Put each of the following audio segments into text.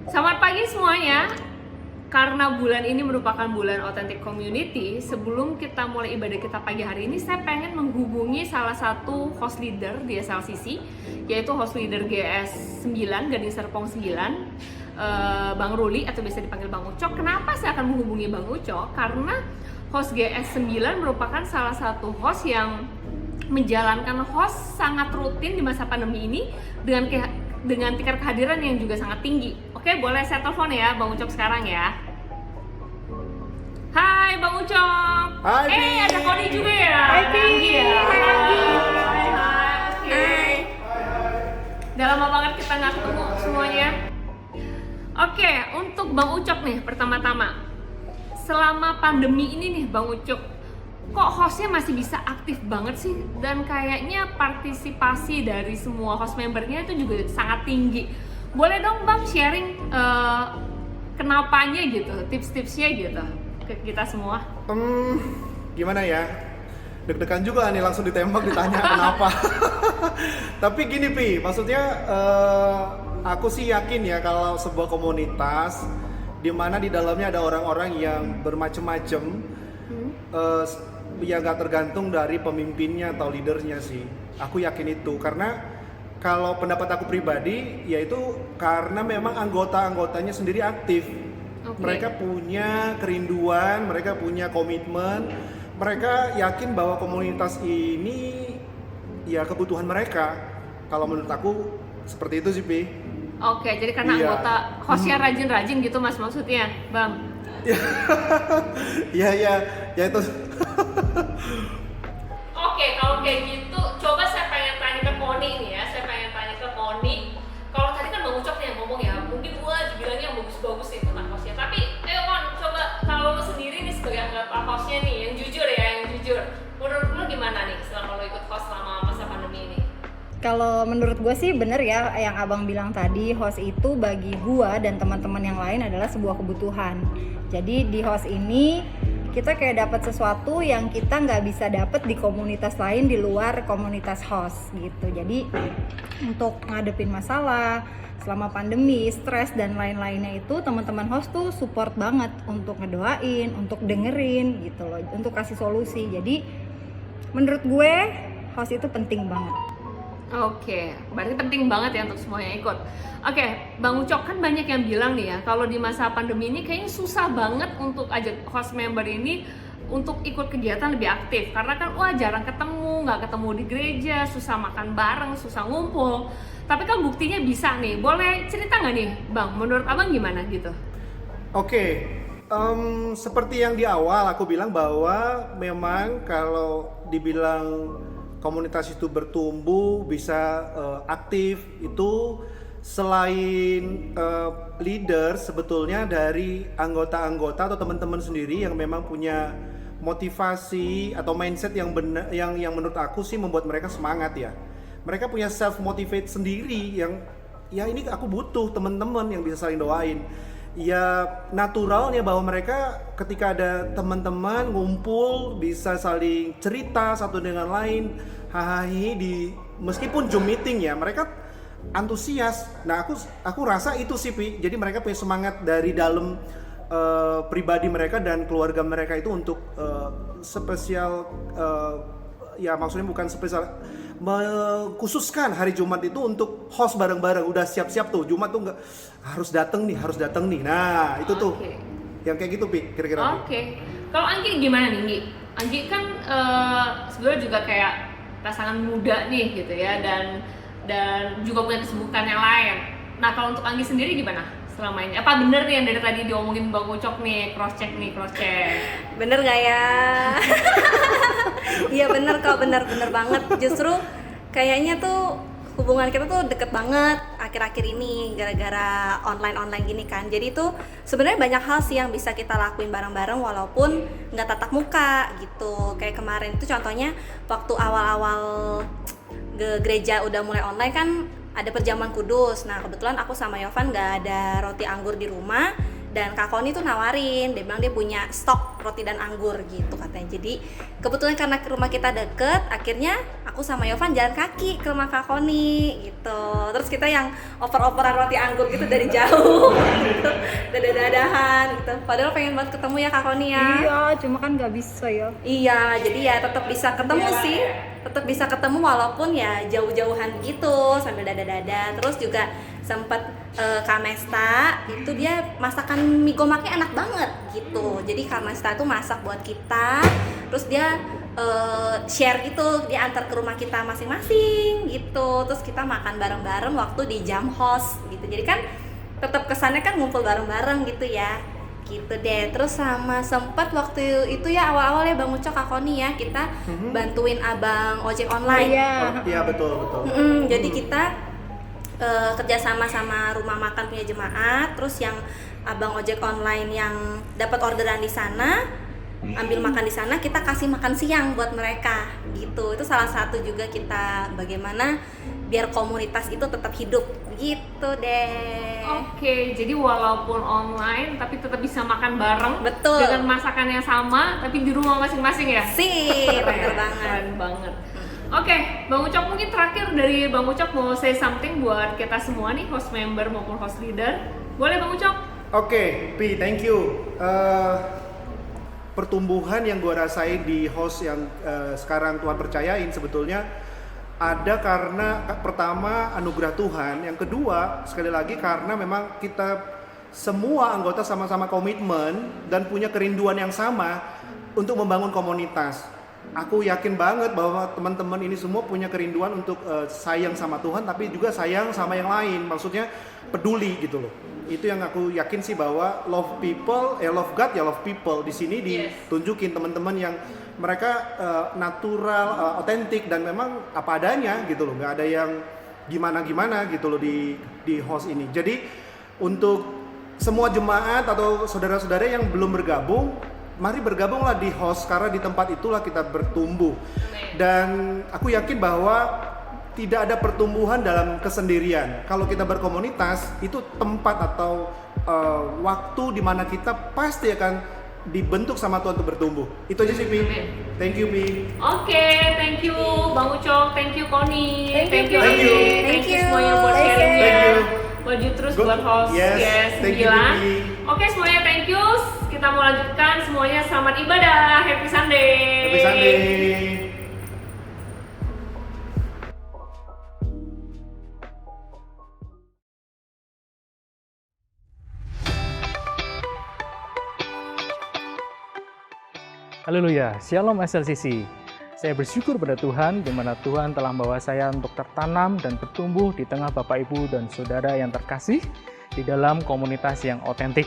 Selamat pagi semuanya. Karena bulan ini merupakan bulan Authentic Community, sebelum kita mulai ibadah kita pagi hari ini, saya pengen menghubungi salah satu host leader di SLCC, yaitu host leader GS 9, Gading Serpong 9, Bang Ruli, atau biasa dipanggil Bang Ucok. Kenapa saya akan menghubungi Bang Ucok? Karena host GS 9 merupakan salah satu host yang menjalankan host sangat rutin di masa pandemi ini dengan tingkat kehadiran yang juga sangat tinggi. Oke, boleh saya telepon ya Bang Ucok sekarang ya. Hai Bang Ucok. Hai, ada Koni juga ya. Hai, Ada Anggi ya. Hai, Anggi. Hai. Oke. Udah lama banget kita nggak ketemu semuanya. Oke, untuk Bang Ucok nih pertama-tama. Selama pandemi ini nih Bang Ucok, kok hostnya masih bisa aktif banget sih, dan kayaknya partisipasi dari semua host membernya itu juga sangat tinggi. Boleh dong Bang sharing kenapanya gitu, tips-tipsnya gitu ke kita semua. Gimana ya? Deg-degan juga nih langsung ditembak ditanya kenapa. Tapi gini Pi, maksudnya aku sih yakin ya kalau sebuah komunitas di mana di dalamnya ada orang-orang yang bermacam-macam, ya nggak tergantung dari pemimpinnya atau leadernya sih. Aku yakin itu karena kalau pendapat aku pribadi yaitu karena memang anggota-anggotanya sendiri aktif. Okay. Mereka punya kerinduan, mereka punya komitmen, mereka yakin bahwa komunitas ini ya kebutuhan mereka. Kalau menurut aku seperti itu sih Pi. Oke, jadi karena anggota hostnya rajin-rajin gitu Mas maksudnya, Bang? Iya, ya itu. Oke, kalau kayak gitu, coba saya pengen tanya ke Koni nih ya. Saya pengen tanya ke Koni. Kalau tadi kan Bang Ucok nih yang ngomong ya, mungkin gua dibilangnya yang bagus-bagus nih tentang hostnya. Tapi, ayo Kon, coba kalau lu sendiri nih sebagai anggota hostnya nih, yang jujur ya, yang jujur. Menurut lu gimana nih selama lu ikut host selama masa pandemi ini? Kalau menurut gue sih bener ya yang abang bilang tadi, host itu bagi gue dan teman-teman yang lain adalah sebuah kebutuhan. Jadi di host ini kita kayak dapat sesuatu yang kita nggak bisa dapat di komunitas lain di luar komunitas host gitu. Jadi untuk ngadepin masalah selama pandemi, stres dan lain-lainnya itu teman-teman host tuh support banget untuk ngedoain, untuk dengerin gitu loh, untuk kasih solusi. Jadi menurut gue host itu penting banget. Oke, berarti penting banget ya untuk semuanya ikut. Oke, Bang Ucok, kan banyak yang bilang nih ya, kalau di masa pandemi ini kayaknya susah banget untuk ajak host member ini untuk ikut kegiatan lebih aktif. Karena kan jarang ketemu, nggak ketemu di gereja, susah makan bareng, susah ngumpul. Tapi kan buktinya bisa nih, boleh cerita nggak nih Bang, menurut Abang gimana gitu? Oke, seperti yang di awal aku bilang bahwa memang kalau dibilang komunitas itu bertumbuh, bisa aktif, itu selain leader sebetulnya dari anggota-anggota atau teman-teman sendiri yang memang punya motivasi atau mindset yang benar, yang menurut aku sih membuat mereka semangat ya. Mereka punya self motivate sendiri yang ya ini aku butuh teman-teman yang bisa saling doain. Ya naturalnya bahwa mereka ketika ada teman-teman ngumpul bisa saling cerita satu dengan lain, hahaha di meskipun Zoom meeting ya, mereka antusias. Nah aku rasa itu sih Pi. Jadi mereka punya semangat dari dalam pribadi mereka dan keluarga mereka itu untuk spesial, ya maksudnya bukan spesial, mengkhususkan hari Jumat itu untuk host bareng-bareng. Udah siap-siap tuh Jumat tuh nggak harus datang nih. Nah itu tuh yang kayak gitu Pi kira-kira. Oke. Kalau Anggi gimana nih Anggi? Anggi kan sebenarnya juga kayak pasangan muda nih gitu ya, dan juga punya kesibukan yang lain. Nah kalau untuk Anggi sendiri gimana selama ini? Apa bener nih yang dari tadi diomongin Bang Ucok nih, cross check? Bener gak ya? Iya bener kok, bener banget. Justru kayaknya tuh hubungan kita tuh deket banget akhir-akhir ini gara-gara online gini kan. Jadi tuh sebenarnya banyak hal sih yang bisa kita lakuin bareng-bareng walaupun nggak tatap muka gitu. Kayak kemarin itu contohnya waktu awal-awal gereja udah mulai online kan ada perjamuan kudus. Nah kebetulan aku sama Yovan nggak ada roti anggur di rumah dan Kak Koni tuh nawarin, dia bilang dia punya stok roti dan anggur gitu katanya. Jadi kebetulan karena ke rumah kita deket, akhirnya aku sama Yovan jalan kaki ke rumah Kak Koni gitu. Terus kita yang oper-operan roti anggur gitu dari jauh gitu, dadah-dadahan gitu. Padahal pengen banget ketemu ya Kak Koni ya. Iya, cuma kan nggak bisa ya. Iya, jadi ya tetap bisa ketemu sih, tetap bisa ketemu walaupun ya jauh-jauhan gitu sambil dada-dada. Terus juga sempat Kak Mesta itu dia masakan mie gomaknya enak banget gitu. Jadi Kak Mesta itu masak buat kita, terus dia share gitu, dia antar ke rumah kita masing-masing gitu. Terus kita makan bareng-bareng waktu di jam host gitu. Jadi kan tetap kesannya kan ngumpul bareng-bareng gitu ya. Gitu deh. Terus sama sempat waktu itu ya awal-awal ya Bang Ucok, Kak Koni ya, kita bantuin abang ojek online. Iya. Iya betul. Jadi kita kerjasama sama rumah makan punya jemaat, terus yang abang ojek online yang dapat orderan di sana ambil makan di sana, kita kasih makan siang buat mereka gitu. Itu salah satu juga kita bagaimana biar komunitas itu tetap hidup gitu deh. Oke, jadi walaupun online tapi tetap bisa makan bareng. Betul. Dengan masakan yang sama tapi di rumah masing-masing ya. Sih, bener banget. Keren banget. Oke, Bang Ucok, mungkin terakhir dari Bang Ucok mau say something buat kita semua nih, host member maupun host leader. Boleh Bang Ucok? Oke, Pi, thank you. Pertumbuhan yang gue rasain di host yang sekarang Tuhan percayain sebetulnya ada karena pertama anugerah Tuhan, yang kedua sekali lagi karena memang kita semua anggota sama-sama komitmen dan punya kerinduan yang sama untuk membangun komunitas. Aku yakin banget bahwa teman-teman ini semua punya kerinduan untuk sayang sama Tuhan tapi juga sayang sama yang lain, maksudnya peduli gitu loh. Itu yang aku yakin sih bahwa love people, love God ya love people. Di sini ditunjukin teman-teman yang mereka natural, otentik dan memang apa adanya gitu loh. Nggak ada yang gimana-gimana gitu loh di host ini. Jadi untuk semua jemaat atau saudara-saudara yang belum bergabung, mari bergabunglah di host karena di tempat itulah kita bertumbuh. Dan aku yakin bahwa tidak ada pertumbuhan dalam kesendirian. Kalau kita berkomunitas, itu tempat atau waktu di mana kita pasti akan dibentuk sama Tuhan untuk bertumbuh. Itu aja sih, Pi. Thank you, Pi. Oke, thank you Bang Ucok, thank you Koni, Thank you, Thank you. thank you semuanya buat sharingnya. Thank you. Maju terus Good. buat host Yes, thank you, 9. Bibi. Oke, semuanya thank you. Kita mau lanjutkan, semuanya selamat ibadah. Happy Sunday. Happy Sunday. Haleluya, Shalom SLCC. Saya bersyukur pada Tuhan di mana Tuhan telah membawa saya untuk tertanam dan bertumbuh di tengah Bapak Ibu dan Saudara yang terkasih di dalam komunitas yang otentik.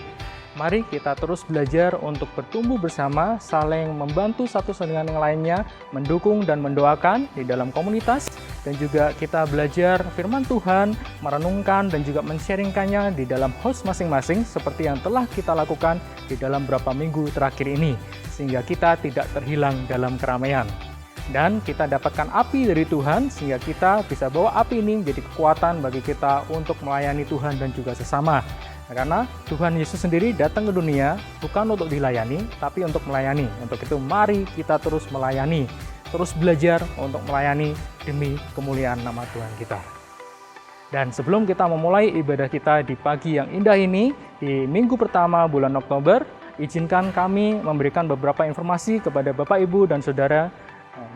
Mari kita terus belajar untuk bertumbuh bersama, saling membantu satu dengan yang lainnya, mendukung dan mendoakan di dalam komunitas, dan juga kita belajar firman Tuhan, merenungkan dan juga men-sharingkannya di dalam host masing-masing seperti yang telah kita lakukan di dalam beberapa minggu terakhir ini, sehingga kita tidak terhilang dalam keramaian. Dan kita dapatkan api dari Tuhan sehingga kita bisa bawa api ini menjadi kekuatan bagi kita untuk melayani Tuhan dan juga sesama. Karena Tuhan Yesus sendiri datang ke dunia bukan untuk dilayani, tapi untuk melayani. Untuk itu mari kita terus melayani, terus belajar untuk melayani demi kemuliaan nama Tuhan kita. Dan sebelum kita memulai ibadah kita di pagi yang indah ini, di minggu pertama bulan Oktober, izinkan kami memberikan beberapa informasi kepada Bapak, Ibu, dan Saudara.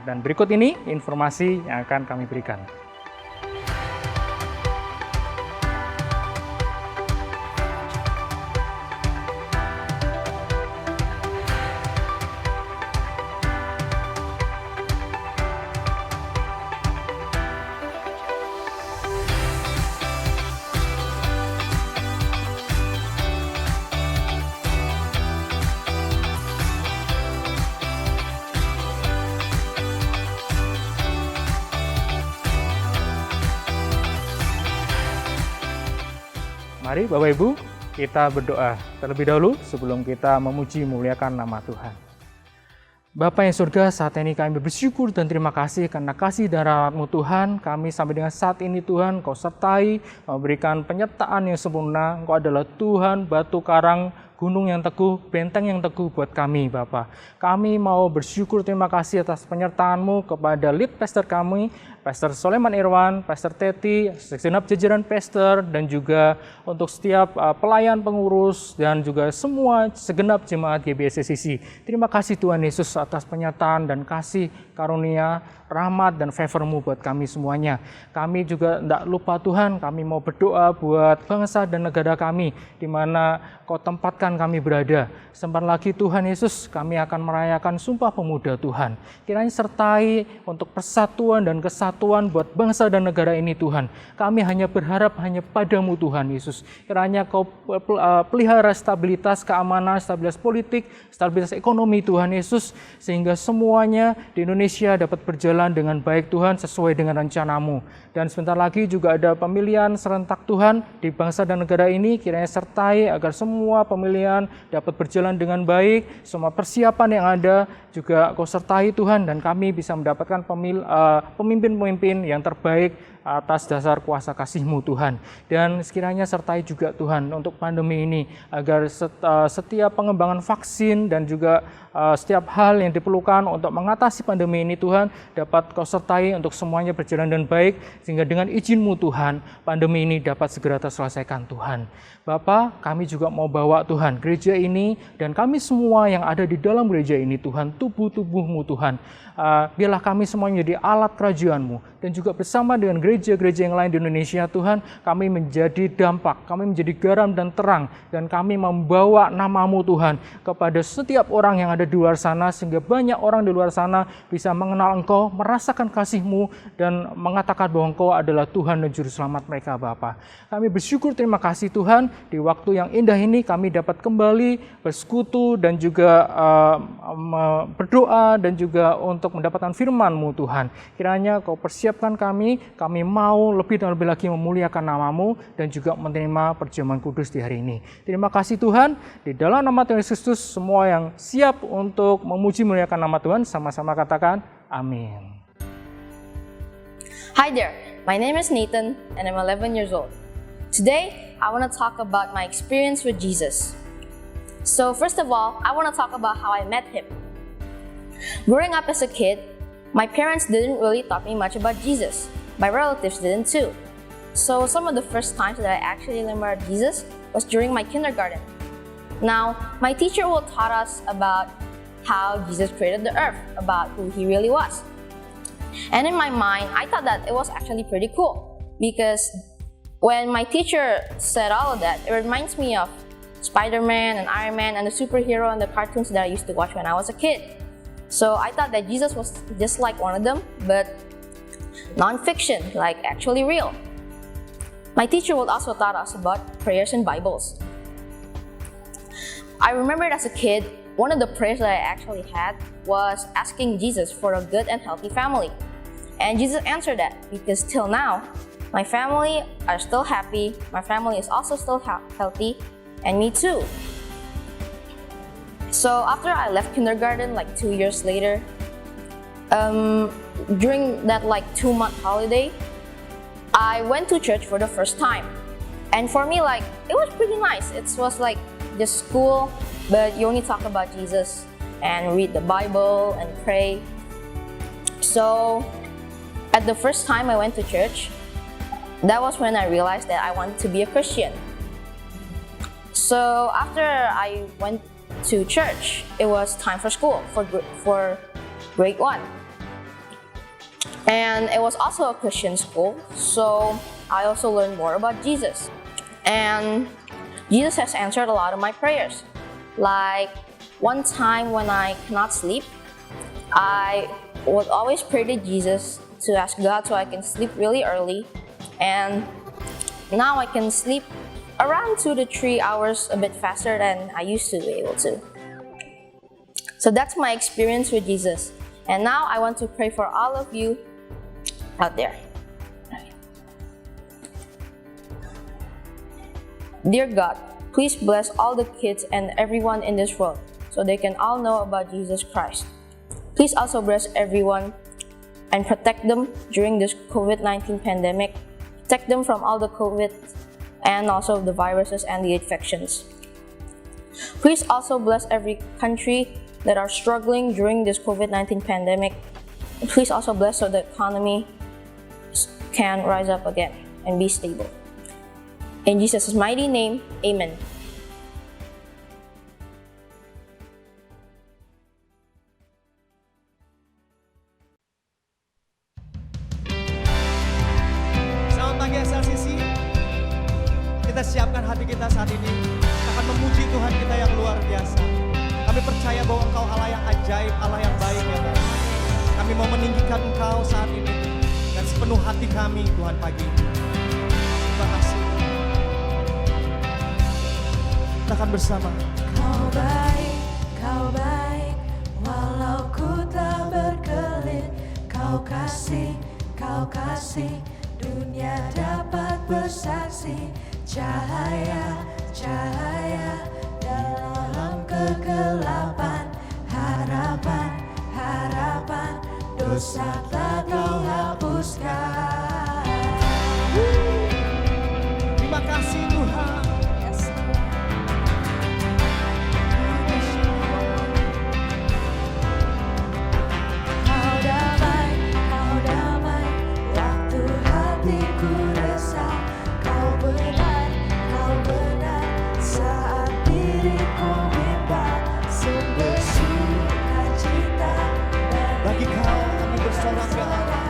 Dan berikut ini informasi yang akan kami berikan. Mari Bapak Ibu, kita berdoa terlebih dahulu sebelum kita memuji memuliakan nama Tuhan. Bapa yang surga, saat ini kami bersyukur dan terima kasih karena kasih dan rahmat-Mu Tuhan. Kami sampai dengan saat ini Tuhan, Kau sertai, memberikan penyertaan yang sempurna. Engkau adalah Tuhan, batu karang, gunung yang teguh, benteng yang teguh buat kami Bapak. Kami mau bersyukur terima kasih atas penyertaan-Mu kepada lead pastor kami, Pastor Soleman Irwan, Pastor Teti, segenap jajaran pastor, dan juga untuk setiap pelayan pengurus dan juga semua segenap jemaat GBSCC. Terima kasih Tuhan Yesus atas penyertaan dan kasih karunia, rahmat dan favor-Mu buat kami semuanya. Kami juga tidak lupa Tuhan, kami mau berdoa buat bangsa dan negara kami, di mana Kau tempatkan kami berada. Sebentar lagi Tuhan Yesus, kami akan merayakan Sumpah Pemuda Tuhan. Kiranya sertai untuk persatuan dan kesatuan buat bangsa dan negara ini Tuhan. Kami hanya berharap hanya padamu Tuhan Yesus. Kiranya Kau pelihara stabilitas keamanan, stabilitas politik, stabilitas ekonomi Tuhan Yesus, sehingga semuanya di Indonesia dapat berjalan dengan baik Tuhan sesuai dengan rencana-Mu. Dan sebentar lagi juga ada pemilihan serentak Tuhan di bangsa dan negara ini. Kiranya sertai agar semua pemilihan dapat berjalan dengan baik, semua persiapan yang ada juga Kau sertai Tuhan, dan kami bisa mendapatkan pemimpin-pemimpin yang terbaik atas dasar kuasa kasih-Mu Tuhan. Dan sekiranya sertai juga Tuhan untuk pandemi ini, agar setiap pengembangan vaksin dan juga setiap hal yang diperlukan untuk mengatasi pandemi ini Tuhan, dapat Kau sertai untuk semuanya berjalan dengan baik, sehingga dengan izin-Mu Tuhan, pandemi ini dapat segera terselesaikan Tuhan. Bapa, kami juga mau bawa Tuhan gereja ini dan kami semua yang ada di dalam gereja ini Tuhan, tubuh-tubuh-Mu Tuhan. Biarlah kami semuanya menjadi alat kerajaan-Mu, dan juga bersama dengan gereja-gereja yang lain di Indonesia Tuhan, kami menjadi dampak, kami menjadi garam dan terang, dan kami membawa nama-Mu Tuhan kepada setiap orang yang ada di luar sana, sehingga banyak orang di luar sana bisa mengenal Engkau, merasakan kasih-Mu, dan mengatakan bahwa Engkau adalah Tuhan dan Juru Selamat mereka Bapa. Kami bersyukur terima kasih Tuhan, di waktu yang indah ini kami dapat kembali bersekutu dan juga berdoa dan juga untuk mendapatkan firman-Mu Tuhan. Kiranya Kau persiapkan kami mau lebih dan lebih lagi memuliakan nama-Mu dan juga menerima perjamuan kudus di hari ini. Terima kasih Tuhan, di dalam nama Tuhan Yesus Kristus, semua yang siap untuk memuji memuliakan nama Tuhan, sama-sama katakan amin. Hi there, my name is Nathan and I'm 11 years old. Today, I want to talk about my experience with Jesus. So first of all, I want to talk about how I met Him. Growing up as a kid, my parents didn't really talk me much about Jesus. My relatives didn't too. So some of the first times that I actually learned about Jesus was during my kindergarten. Now, my teacher will taught us about how Jesus created the earth, about who He really was. And in my mind, I thought that it was actually pretty cool, because when my teacher said all of that, it reminds me of Spider-Man and Iron Man and the superhero and the cartoons that I used to watch when I was a kid. So I thought that Jesus was just like one of them, but non-fiction, like actually real. My teacher would also taught us about prayers and Bibles. I remembered as a kid, one of the prayers that I actually had was asking Jesus for a good and healthy family. And Jesus answered that, because till now, my family are still happy, my family is also still healthy, and me too. So after I left kindergarten, like 2 years later, during that like 2-month holiday, I went to church for the first time. And for me, like, it was pretty nice. It was like just school, but you only talk about Jesus and read the Bible and pray. So at the first time I went to church, that was when I realized that I wanted to be a Christian. So after I went to church, it was time for school, for grade 1. And it was also a Christian school, so I also learned more about Jesus. And Jesus has answered a lot of my prayers. Like one time when I cannot sleep, I would always pray to Jesus to ask God so I can sleep really early. And now I can sleep around 2 to 3 hours a bit faster than I used to be able to. So that's my experience with Jesus. And now I want to pray for all of you out there. Dear God, please bless all the kids and everyone in this world so they can all know about Jesus Christ. Please also bless everyone and protect them during this COVID-19 pandemic. Protect them from all the COVID and also the viruses and the infections. Please also bless every country that are struggling during this COVID-19 pandemic. Please also bless so the economy can rise up again and be stable. In Jesus' mighty name, amen. Selamat pagi SLCC. Kita siapkan hati kita saat ini akan memuji Tuhan kita yang luar biasa. Kami percaya bahwa Engkau Allah yang ajaib, Allah yang baik ya Tuhan. Kami mau meninggikan Engkau saat ini dan sepenuh hati kami Tuhan pagi ini. Terima kasih. Kita akan bersama. Kau baik, walau ku tak berkelit. Kau kasih, dunia dapat bersaksi. Cahaya dalam kegelapan. Harapan, dosa telah Kau hapuskan. Terima kasih Tuhan. Kau damai, waktu hatiku resah. Kau benar, saat diriku bimbang. Sumber sukacita Bagi Kau kami bersorak ya Allah.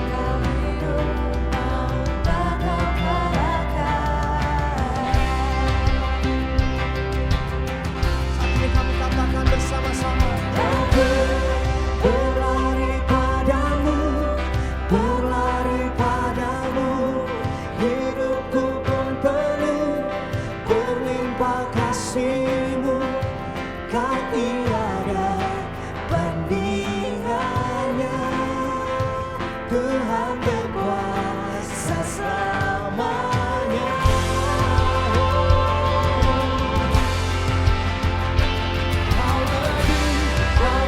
Kau hidup, maut tak Kau kalahkan. Saat ini kami katakan bersama-sama. Aku berlari padamu, hidupku pun penuh berlimpah kasih-Mu. Kau tiada bandingannya, Tuhan berkuasa selamanya. Kau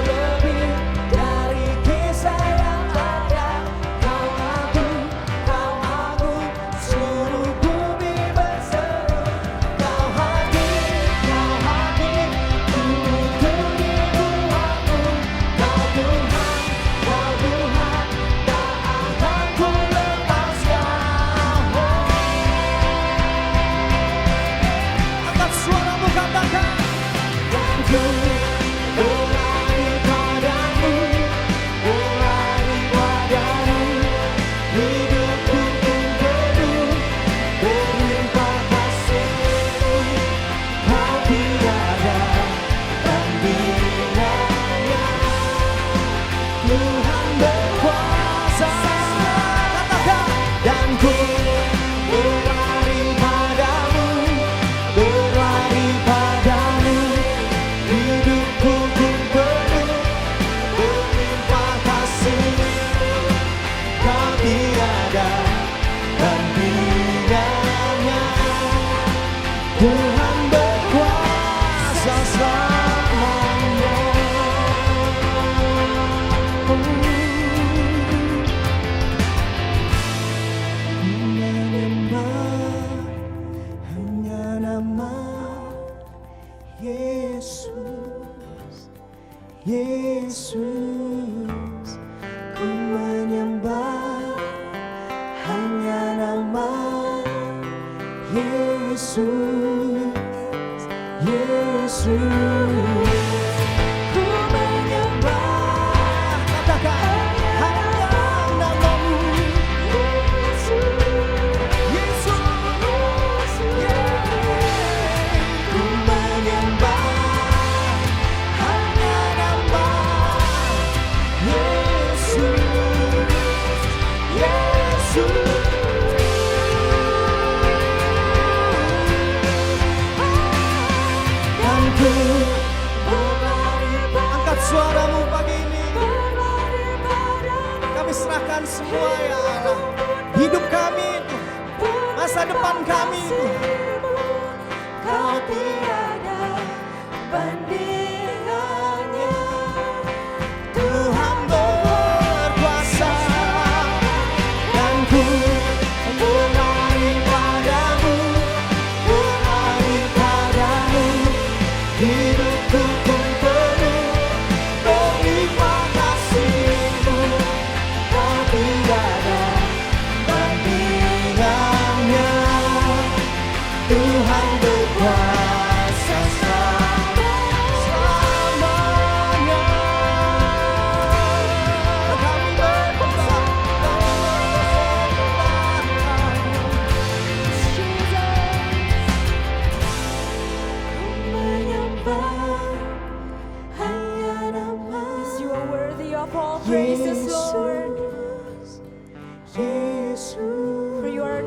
lebih dari kisah yang ada. Kau agung, seluruh bumi berseru. Kau hadir, tuntun hidupku. Kau Tuhan, tak akan ku lepaskan. Angkat suaramu katakan. Dan ku berlari padamu, hidupku pun penuh berlimpah kasih-Mu. Kau tiada bandingannya, Tuhan berkuasa. Katakan. Dan ku berlari padamu, hidupku pun penuh berlimpah kasih-Mu. Kau tiada bandingannya, Tuhan berkuasa selamanya. Ku menyembah hanya nama Yesus, ku menyembah hanya nama Yesus. Ku menyembah, Katakan. Hanya namamu. Yesus. Ku menyembah hanya nama Angkat suaramu pagi ini. Kami serahkan semua ya Allah. Hidup kami itu, masa depan kami itu. Kau tiada bandingannya, Tuhan berkuasa. dan ku berlari padamu,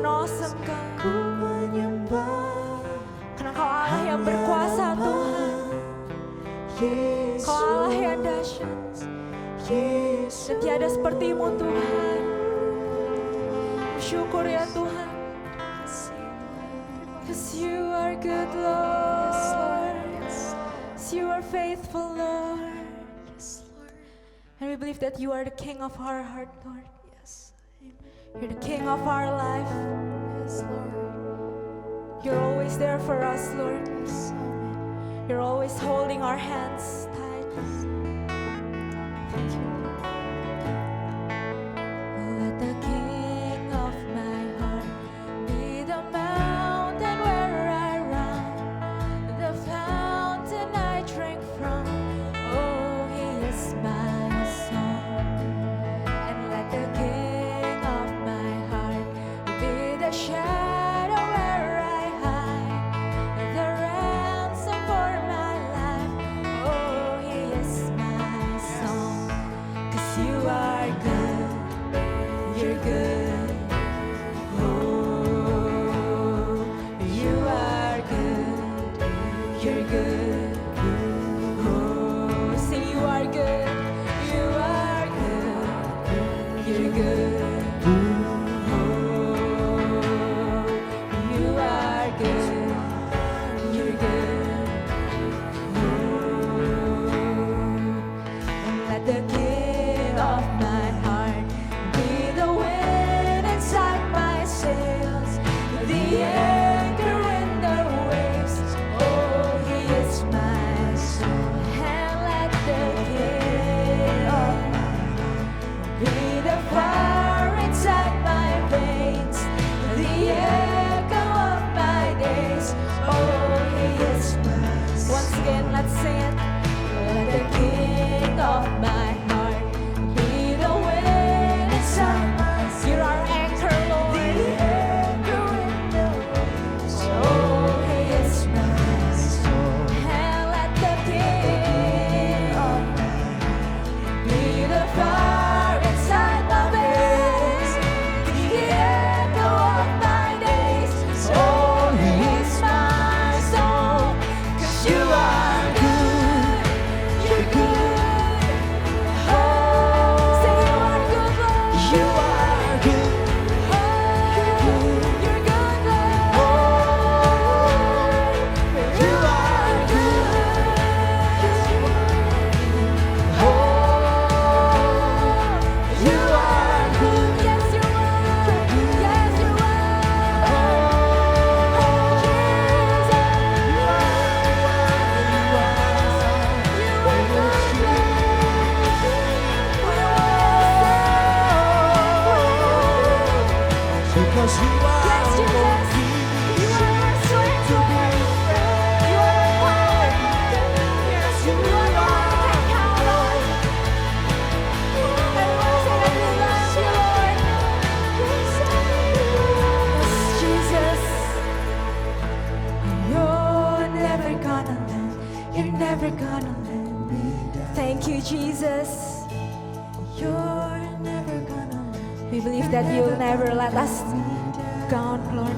and awesome God. Karena Kau Allah yang berkuasa Tuhan. Kau Allah yang dahsyat. Dan tiada seperti-Mu Tuhan. Bersyukur ya Tuhan. 'Cause You are good Lord. 'Cause You are faithful Lord. And we believe that You are the King of our heart, Lord. You're the King of our life. You're always there for us, Lord. You're always holding our hands tight. Thank you. Let the King of my heart be the mountain where I run, the fountain I drink from. Oh, He is my song. And let the King of my heart be the shadow where I hide, the ransom for my life. Oh, He is my song. 'Cause You are good, You're good. Oh, You are good, You're good. Oh, sing You are good, You are good, You're good. Oh, You are good, You're good. And let the King of my heart be the wind inside my sails, the anchor in the waves. Oh, He is my soul. And let the King of my heart be the fire inside my veins, the echo of my days. Oh, He is my soul. Once again, let's sing it. Let the King of my heart be the wind inside my soul. You're our anchor, Lord. The anchor in the waves. Oh, He is my soul. And let the King of my heart be the fire inside my veins, the echo of my days. Oh, He is my soul. 'Cause You are good, You're good. Oh, say You are good, Lord. You are good. Oh, You're good, Lord. Oh, You are good. Oh, You are good. Yes, You are. Yes, You are. Oh, Because You are yes, Jesus. You are our strength, Lord. You are our power. Yes, You are the one we can count on. Everyone say that we love You, Lord. Yes, Jesus. You're never gonna let, You're never gonna let me down. Thank You, Jesus. You're never gonna let. We believe that You'll never let us down, Lord.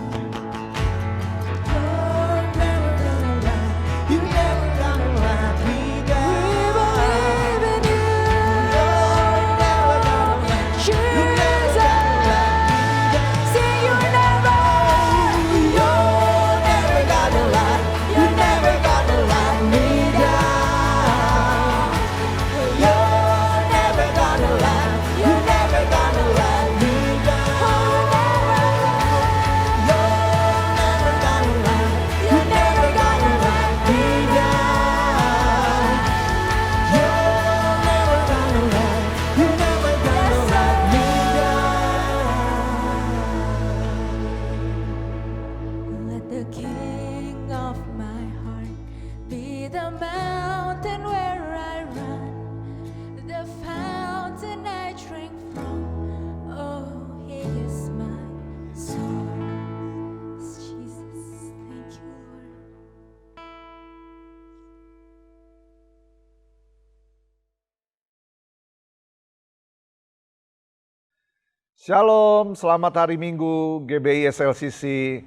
You're never gonna lie. You're never gonna let me down. We believe in You. You're never gonna lie. You're never gonna let me down. Sing You're never. You're never gonna lie. You're never gonna let me down. You're never gonna lie. You're never gonna let me down. Shalom, selamat hari Minggu GBI SLCC.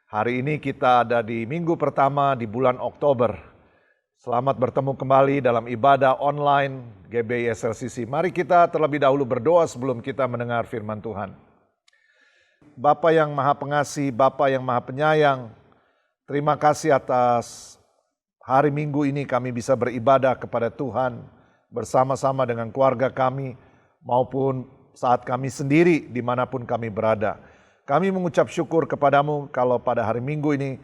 Hari ini kita ada di minggu pertama di bulan Oktober. Selamat bertemu kembali dalam ibadah online GBI SLCC. Mari kita terlebih dahulu berdoa sebelum kita mendengar firman Tuhan. Bapa yang Maha Pengasih, Bapa yang Maha Penyayang, terima kasih atas hari Minggu ini kami bisa beribadah kepada Tuhan bersama-sama dengan keluarga kami maupun saat kami sendiri dimanapun kami berada. Kami mengucap syukur kepadamu kalau pada hari Minggu ini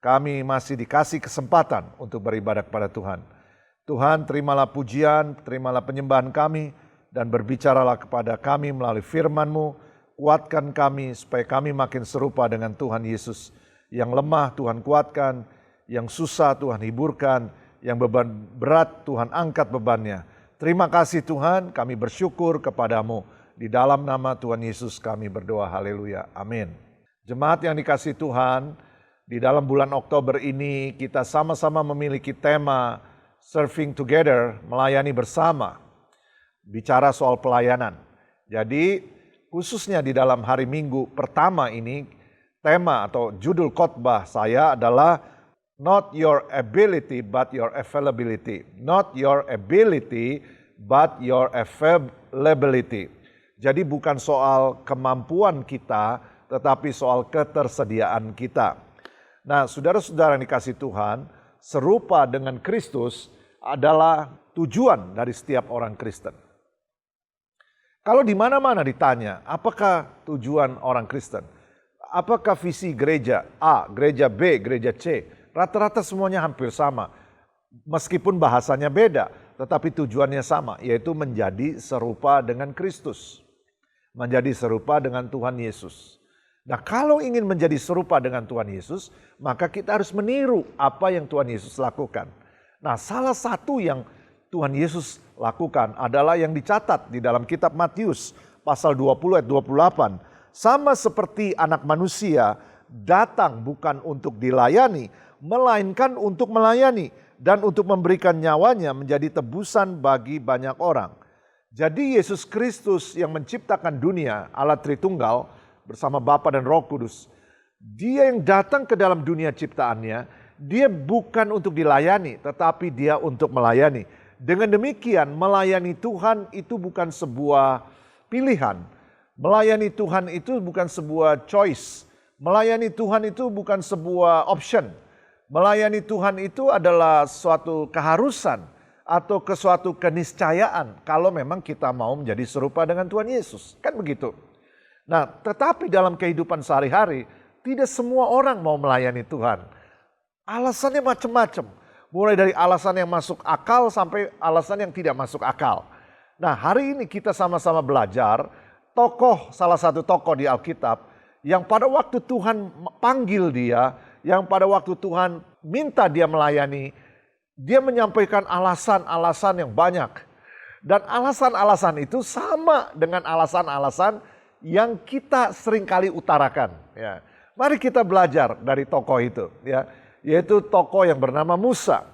kami masih dikasih kesempatan untuk beribadah kepada Tuhan. Tuhan, terimalah pujian, terimalah penyembahan kami, dan berbicaralah kepada kami melalui firman-Mu. Kuatkan kami supaya kami makin serupa dengan Tuhan Yesus. Yang lemah Tuhan kuatkan, yang susah Tuhan hiburkan, yang beban berat Tuhan angkat bebannya. Terima kasih Tuhan, kami bersyukur kepadamu. Di dalam nama Tuhan Yesus kami berdoa, haleluya, amin. Jemaat yang dikasihi Tuhan, di dalam bulan Oktober ini kita sama-sama memiliki tema Serving Together, melayani bersama. Bicara soal pelayanan. Jadi khususnya di dalam hari Minggu pertama ini, tema atau judul khotbah saya adalah Not your ability but your availability. Not your ability but your availability. Jadi bukan soal kemampuan kita, tetapi soal ketersediaan kita. Nah, saudara-saudara yang dikasihi Tuhan, serupa dengan Kristus adalah tujuan dari setiap orang Kristen. Kalau di mana-mana ditanya, apakah tujuan orang Kristen? Apakah visi gereja A, gereja B, gereja C? Rata-rata semuanya hampir sama. Meskipun bahasanya beda, tetapi tujuannya sama, yaitu menjadi serupa dengan Kristus. Menjadi serupa dengan Tuhan Yesus. Nah, kalau ingin menjadi serupa dengan Tuhan Yesus, maka kita harus meniru apa yang Tuhan Yesus lakukan. Nah, salah satu yang Tuhan Yesus lakukan adalah yang dicatat di dalam kitab Matius pasal 20 ayat 28. Sama seperti anak manusia datang bukan untuk dilayani, melainkan untuk melayani dan untuk memberikan nyawanya menjadi tebusan bagi banyak orang. Jadi Yesus Kristus yang menciptakan dunia, Allah Tritunggal bersama Bapa dan Roh Kudus, Dia yang datang ke dalam dunia ciptaannya, Dia bukan untuk dilayani, tetapi Dia untuk melayani. Dengan demikian, melayani Tuhan itu bukan sebuah pilihan. Melayani Tuhan itu bukan sebuah choice. Melayani Tuhan itu bukan sebuah option. Melayani Tuhan itu adalah suatu keharusan atau ke suatu keniscayaan kalau memang kita mau menjadi serupa dengan Tuhan Yesus. Kan begitu. Nah, tetapi dalam kehidupan sehari-hari, tidak semua orang mau melayani Tuhan. Alasannya macam-macam. Mulai dari alasan yang masuk akal sampai alasan yang tidak masuk akal. Nah, hari ini kita sama-sama belajar salah satu tokoh di Alkitab yang pada waktu Tuhan panggil dia, yang pada waktu Tuhan minta dia melayani, dia menyampaikan alasan-alasan yang banyak. Dan alasan-alasan itu sama dengan alasan-alasan yang kita seringkali utarakan. Ya. Mari kita belajar dari tokoh itu. Ya. Yaitu tokoh yang bernama Musa.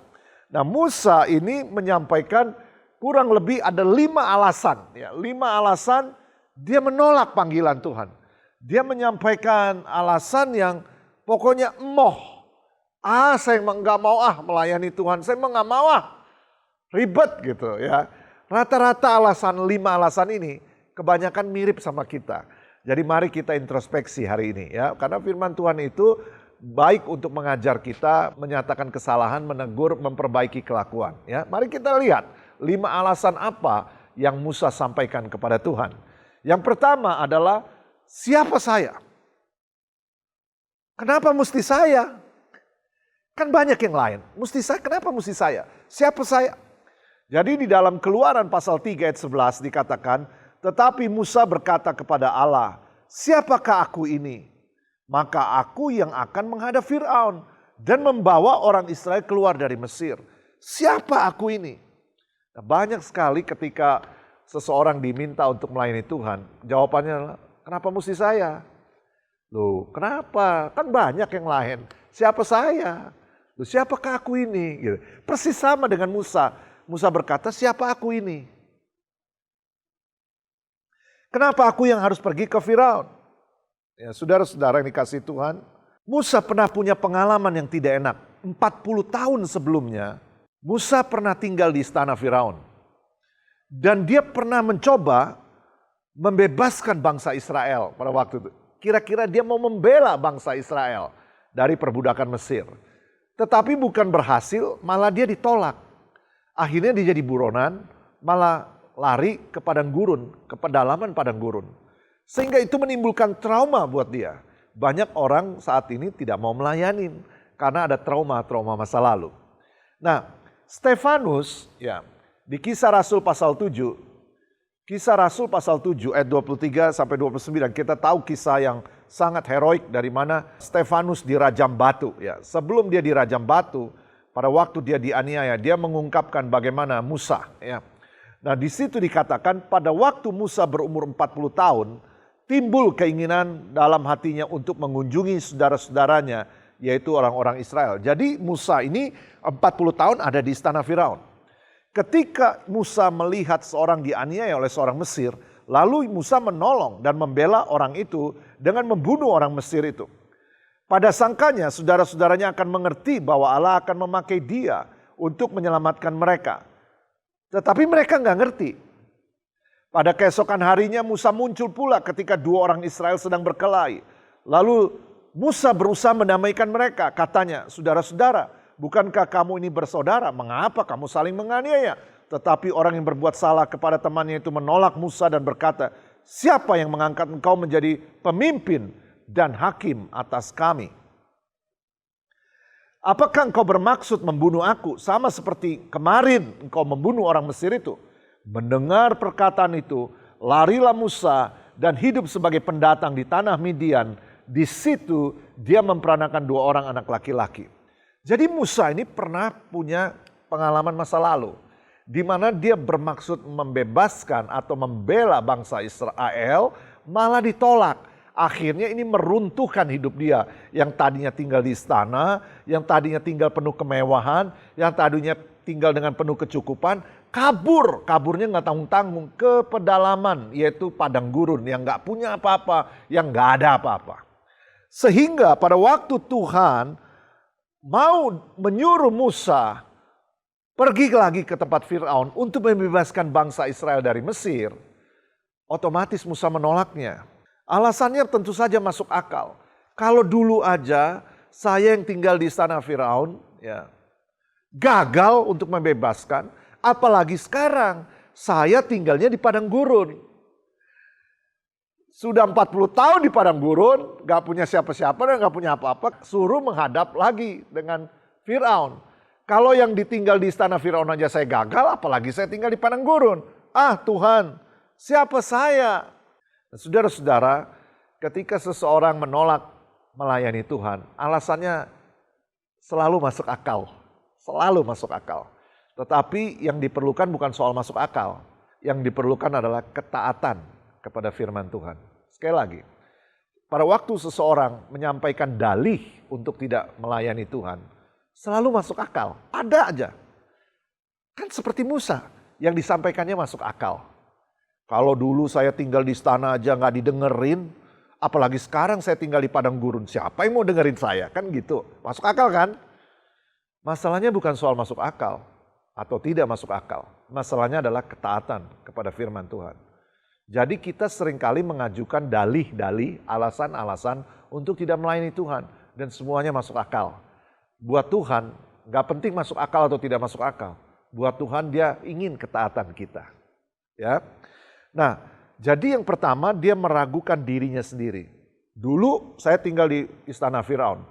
Nah, Musa ini menyampaikan kurang lebih ada 5 alasan. Ya. 5 alasan dia menolak panggilan Tuhan. Dia menyampaikan alasan yang pokoknya emoh. Saya nggak mau melayani Tuhan, saya nggak mau ribet gitu ya. Rata-rata 5 alasan ini kebanyakan mirip sama kita. Jadi mari kita introspeksi hari ini ya, karena firman Tuhan itu baik untuk mengajar kita, menyatakan kesalahan, menegur, memperbaiki kelakuan. Ya, mari kita lihat 5 alasan apa yang Musa sampaikan kepada Tuhan. Yang pertama adalah siapa saya? Kenapa mesti saya? Kan banyak yang lain. Kenapa mesti saya? Siapa saya? Jadi di dalam Keluaran pasal 3 ayat 11 dikatakan, tetapi Musa berkata kepada Allah, siapakah aku ini? Maka aku yang akan menghadap Fir'aun dan membawa orang Israel keluar dari Mesir. Siapa aku ini? Nah, banyak sekali ketika seseorang diminta untuk melayani Tuhan, jawabannya adalah, kenapa mesti saya? Loh, kenapa? Kan banyak yang lain. Siapa saya? Loh, siapakah aku ini? Gitu. Persis sama dengan Musa. Musa berkata, siapa aku ini? Kenapa aku yang harus pergi ke Firaun? Ya, saudara-saudara yang dikasihi Tuhan, Musa pernah punya pengalaman yang tidak enak. 40 tahun sebelumnya, Musa pernah tinggal di istana Firaun. Dan dia pernah mencoba membebaskan bangsa Israel pada waktu itu. Kira-kira dia mau membela bangsa Israel dari perbudakan Mesir. Tetapi bukan berhasil, malah dia ditolak. Akhirnya dia jadi buronan, malah lari ke padang gurun, ke pedalaman padang gurun. Sehingga itu menimbulkan trauma buat dia. Banyak orang saat ini tidak mau melayani karena ada trauma-trauma masa lalu. Nah, Stefanus ya, di Kisah Rasul pasal 7, Kisah Rasul pasal 7 ayat 23 sampai 29, kita tahu kisah yang sangat heroik dari mana Stefanus dirajam batu ya. Sebelum dia dirajam batu, pada waktu dia dianiaya, dia mengungkapkan bagaimana Musa ya. Nah, di situ dikatakan pada waktu Musa berumur 40 tahun, timbul keinginan dalam hatinya untuk mengunjungi saudara-saudaranya, yaitu orang-orang Israel. Jadi Musa ini 40 tahun ada di istana Firaun. Ketika Musa melihat seorang dianiaya oleh seorang Mesir, lalu Musa menolong dan membela orang itu dengan membunuh orang Mesir itu. Pada sangkanya saudara-saudaranya akan mengerti bahwa Allah akan memakai dia untuk menyelamatkan mereka. Tetapi mereka nggak ngerti. Pada keesokan harinya Musa muncul pula ketika dua orang Israel sedang berkelahi. Lalu Musa berusaha mendamaikan mereka. Katanya, saudara-saudara, bukankah kamu ini bersaudara? Mengapa kamu saling menganiaya? Tetapi orang yang berbuat salah kepada temannya itu menolak Musa dan berkata, siapa yang mengangkat engkau menjadi pemimpin dan hakim atas kami? Apakah engkau bermaksud membunuh aku sama seperti kemarin engkau membunuh orang Mesir itu? Mendengar perkataan itu, larilah Musa dan hidup sebagai pendatang di tanah Midian. Di situ dia memperanakan dua orang anak laki-laki. Jadi Musa ini pernah punya pengalaman masa lalu, di mana dia bermaksud membebaskan atau membela bangsa Israel, malah ditolak. Akhirnya ini meruntuhkan hidup dia, yang tadinya tinggal di istana, yang tadinya tinggal penuh kemewahan, yang tadinya tinggal dengan penuh kecukupan, kaburnya nggak tanggung-tanggung ke pedalaman, yaitu padang gurun yang nggak punya apa-apa, yang nggak ada apa-apa. Sehingga pada waktu Tuhan mau menyuruh Musa pergi lagi ke tempat Firaun untuk membebaskan bangsa Israel dari Mesir, otomatis Musa menolaknya. Alasannya tentu saja masuk akal. Kalau dulu aja saya yang tinggal di istana Firaun ya, gagal untuk membebaskan, apalagi sekarang saya tinggalnya di padang gurun. Sudah 40 tahun di padang gurun, gak punya siapa-siapa dan gak punya apa-apa, suruh menghadap lagi dengan Firaun. Kalau yang ditinggal di istana Firaun aja saya gagal, apalagi saya tinggal di padang gurun. Ah Tuhan, siapa saya? Saudara-saudara, ketika seseorang menolak melayani Tuhan, alasannya selalu masuk akal. Selalu masuk akal. Tetapi yang diperlukan bukan soal masuk akal. Yang diperlukan adalah ketaatan kepada firman Tuhan. Sekali lagi, pada waktu seseorang menyampaikan dalih untuk tidak melayani Tuhan, selalu masuk akal. Ada aja. Kan seperti Musa, yang disampaikannya masuk akal. Kalau dulu saya tinggal di istana aja nggak didengerin, apalagi sekarang saya tinggal di padang gurun, siapa yang mau dengerin saya? Kan gitu, masuk akal kan? Masalahnya bukan soal masuk akal atau tidak masuk akal. Masalahnya adalah ketaatan kepada firman Tuhan. Jadi kita seringkali mengajukan dalih-dalih, alasan-alasan untuk tidak melayani Tuhan. Dan semuanya masuk akal. Buat Tuhan, gak penting masuk akal atau tidak masuk akal. Buat Tuhan dia ingin ketaatan kita. Ya. Nah, jadi yang pertama dia meragukan dirinya sendiri. Dulu saya tinggal di istana Firaun.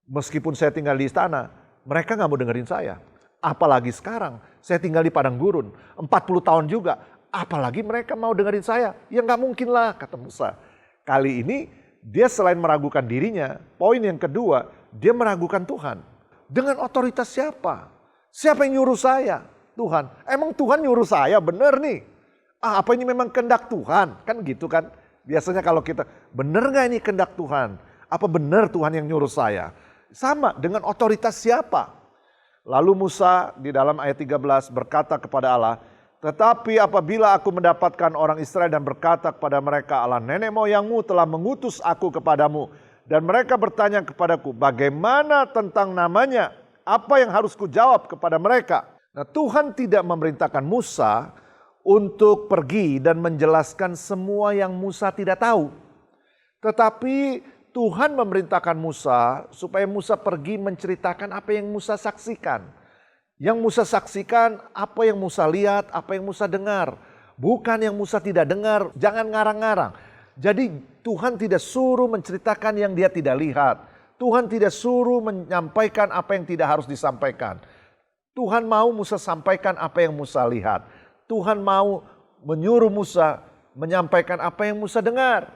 Meskipun saya tinggal di istana, mereka gak mau dengerin saya. Apalagi sekarang, saya tinggal di padang gurun. 40 tahun juga. Apalagi mereka mau dengerin saya. Ya gak mungkin lah, kata Musa. Kali ini dia selain meragukan dirinya, poin yang kedua, dia meragukan Tuhan. Dengan otoritas siapa? Siapa yang nyuruh saya? Tuhan. Emang Tuhan nyuruh saya? Bener nih. Apa ini memang kehendak Tuhan? Kan gitu kan. Biasanya kalau kita, bener gak ini kehendak Tuhan? Apa bener Tuhan yang nyuruh saya? Sama, dengan otoritas siapa? Lalu Musa di dalam ayat 13 berkata kepada Allah, Tetapi apabila aku mendapatkan orang Israel dan berkata kepada mereka, Allah nenek moyangmu telah mengutus aku kepadamu. Dan mereka bertanya kepadaku, bagaimana tentang namanya? Apa yang harus kujawab kepada mereka? Nah, Tuhan tidak memerintahkan Musa untuk pergi dan menjelaskan semua yang Musa tidak tahu. Tetapi Tuhan memerintahkan Musa supaya Musa pergi menceritakan apa yang Musa saksikan. Yang Musa saksikan, apa yang Musa lihat, apa yang Musa dengar. Bukan yang Musa tidak dengar, jangan ngarang-ngarang. Jadi Tuhan tidak suruh menceritakan yang dia tidak lihat. Tuhan tidak suruh menyampaikan apa yang tidak harus disampaikan. Tuhan mau Musa sampaikan apa yang Musa lihat. Tuhan mau menyuruh Musa menyampaikan apa yang Musa dengar.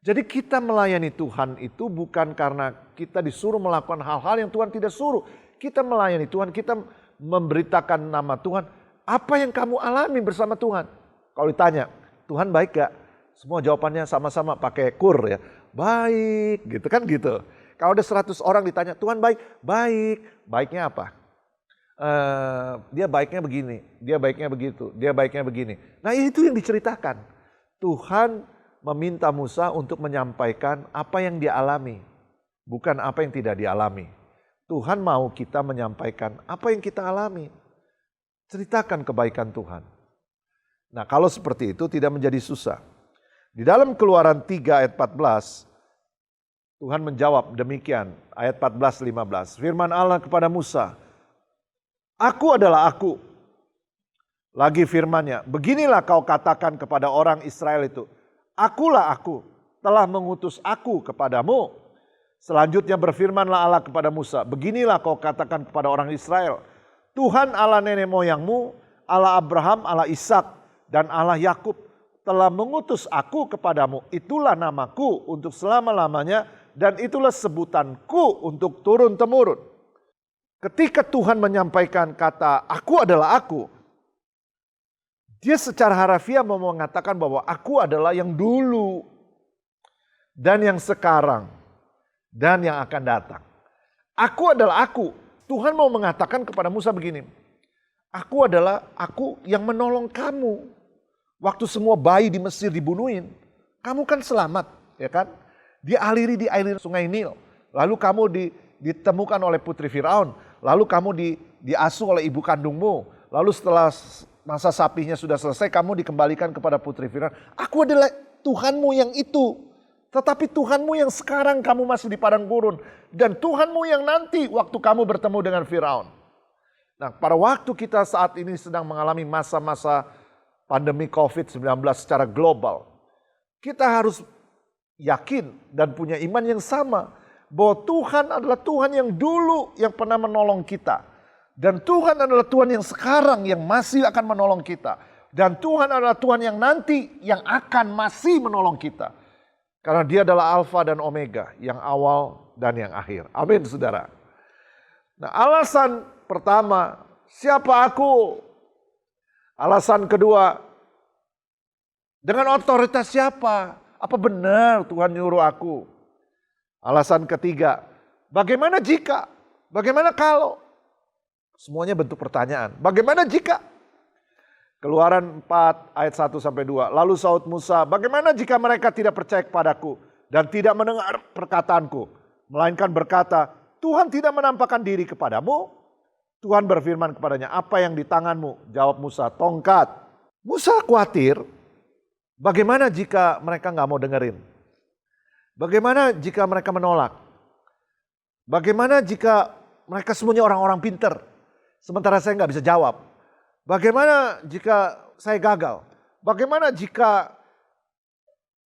Jadi kita melayani Tuhan itu bukan karena kita disuruh melakukan hal-hal yang Tuhan tidak suruh. Kita melayani Tuhan, kita memberitakan nama Tuhan. Apa yang kamu alami bersama Tuhan? Kalau ditanya, Tuhan baik gak? Semua jawabannya sama-sama pakai kur ya. Baik gitu kan gitu. Kalau ada 100 orang ditanya, Tuhan baik? Baik. Baiknya apa? Dia baiknya begini, dia baiknya begitu, dia baiknya begini. Nah itu yang diceritakan. Tuhan meminta Musa untuk menyampaikan apa yang dia alami. Bukan apa yang tidak dialami. Tuhan mau kita menyampaikan apa yang kita alami. Ceritakan kebaikan Tuhan. Nah kalau seperti itu tidak menjadi susah. Di dalam Keluaran 3 ayat 14, Tuhan menjawab demikian, ayat 14-15. Firman Allah kepada Musa, Aku adalah aku. Lagi firmannya, beginilah kau katakan kepada orang Israel itu, Akulah aku, telah mengutus aku kepadamu. Selanjutnya berfirmanlah Allah kepada Musa, beginilah kau katakan kepada orang Israel, Tuhan Allah nenek moyangmu, Allah Abraham, Allah Ishak, dan Allah Yakub telah mengutus aku kepadamu. Itulah namaku untuk selama-lamanya dan itulah sebutanku untuk turun-temurun. Ketika Tuhan menyampaikan kata aku adalah aku, dia secara harafiah mau mengatakan bahwa aku adalah yang dulu dan yang sekarang dan yang akan datang. Aku adalah aku. Tuhan mau mengatakan kepada Musa begini, aku adalah aku yang menolong kamu. Waktu semua bayi di Mesir dibunuhin, kamu kan selamat, ya kan? Dialiri di air sungai Nil. Lalu kamu ditemukan oleh putri Firaun. Lalu kamu diasuh oleh ibu kandungmu. Lalu setelah masa sapinya sudah selesai, kamu dikembalikan kepada putri Firaun. Aku adalah Tuhanmu yang itu. Tetapi Tuhanmu yang sekarang kamu masih di padang gurun. Dan Tuhanmu yang nanti waktu kamu bertemu dengan Firaun. Nah, pada waktu kita saat ini sedang mengalami masa-masa pandemi COVID-19 secara global, kita harus yakin dan punya iman yang sama bahwa Tuhan adalah Tuhan yang dulu yang pernah menolong kita, dan Tuhan adalah Tuhan yang sekarang yang masih akan menolong kita, dan Tuhan adalah Tuhan yang nanti yang akan masih menolong kita, karena Dia adalah Alfa dan Omega, yang awal dan yang akhir. Amin, saudara. Nah, alasan pertama, siapa aku? Alasan kedua, dengan otoritas siapa? Apa benar Tuhan nyuruh aku? Alasan ketiga, bagaimana jika? Bagaimana kalau? Semuanya bentuk pertanyaan. Bagaimana jika? Keluaran 4 ayat 1-2. Lalu saud Musa, bagaimana jika mereka tidak percaya kepadaku dan tidak mendengar perkataanku, melainkan berkata, Tuhan tidak menampakkan diri kepadamu? Tuhan berfirman kepadanya, apa yang di tanganmu? Jawab Musa, tongkat. Musa khawatir, bagaimana jika mereka nggak mau dengerin? Bagaimana jika mereka menolak? Bagaimana jika mereka semuanya orang-orang pinter, sementara saya nggak bisa jawab? Bagaimana jika saya gagal? Bagaimana jika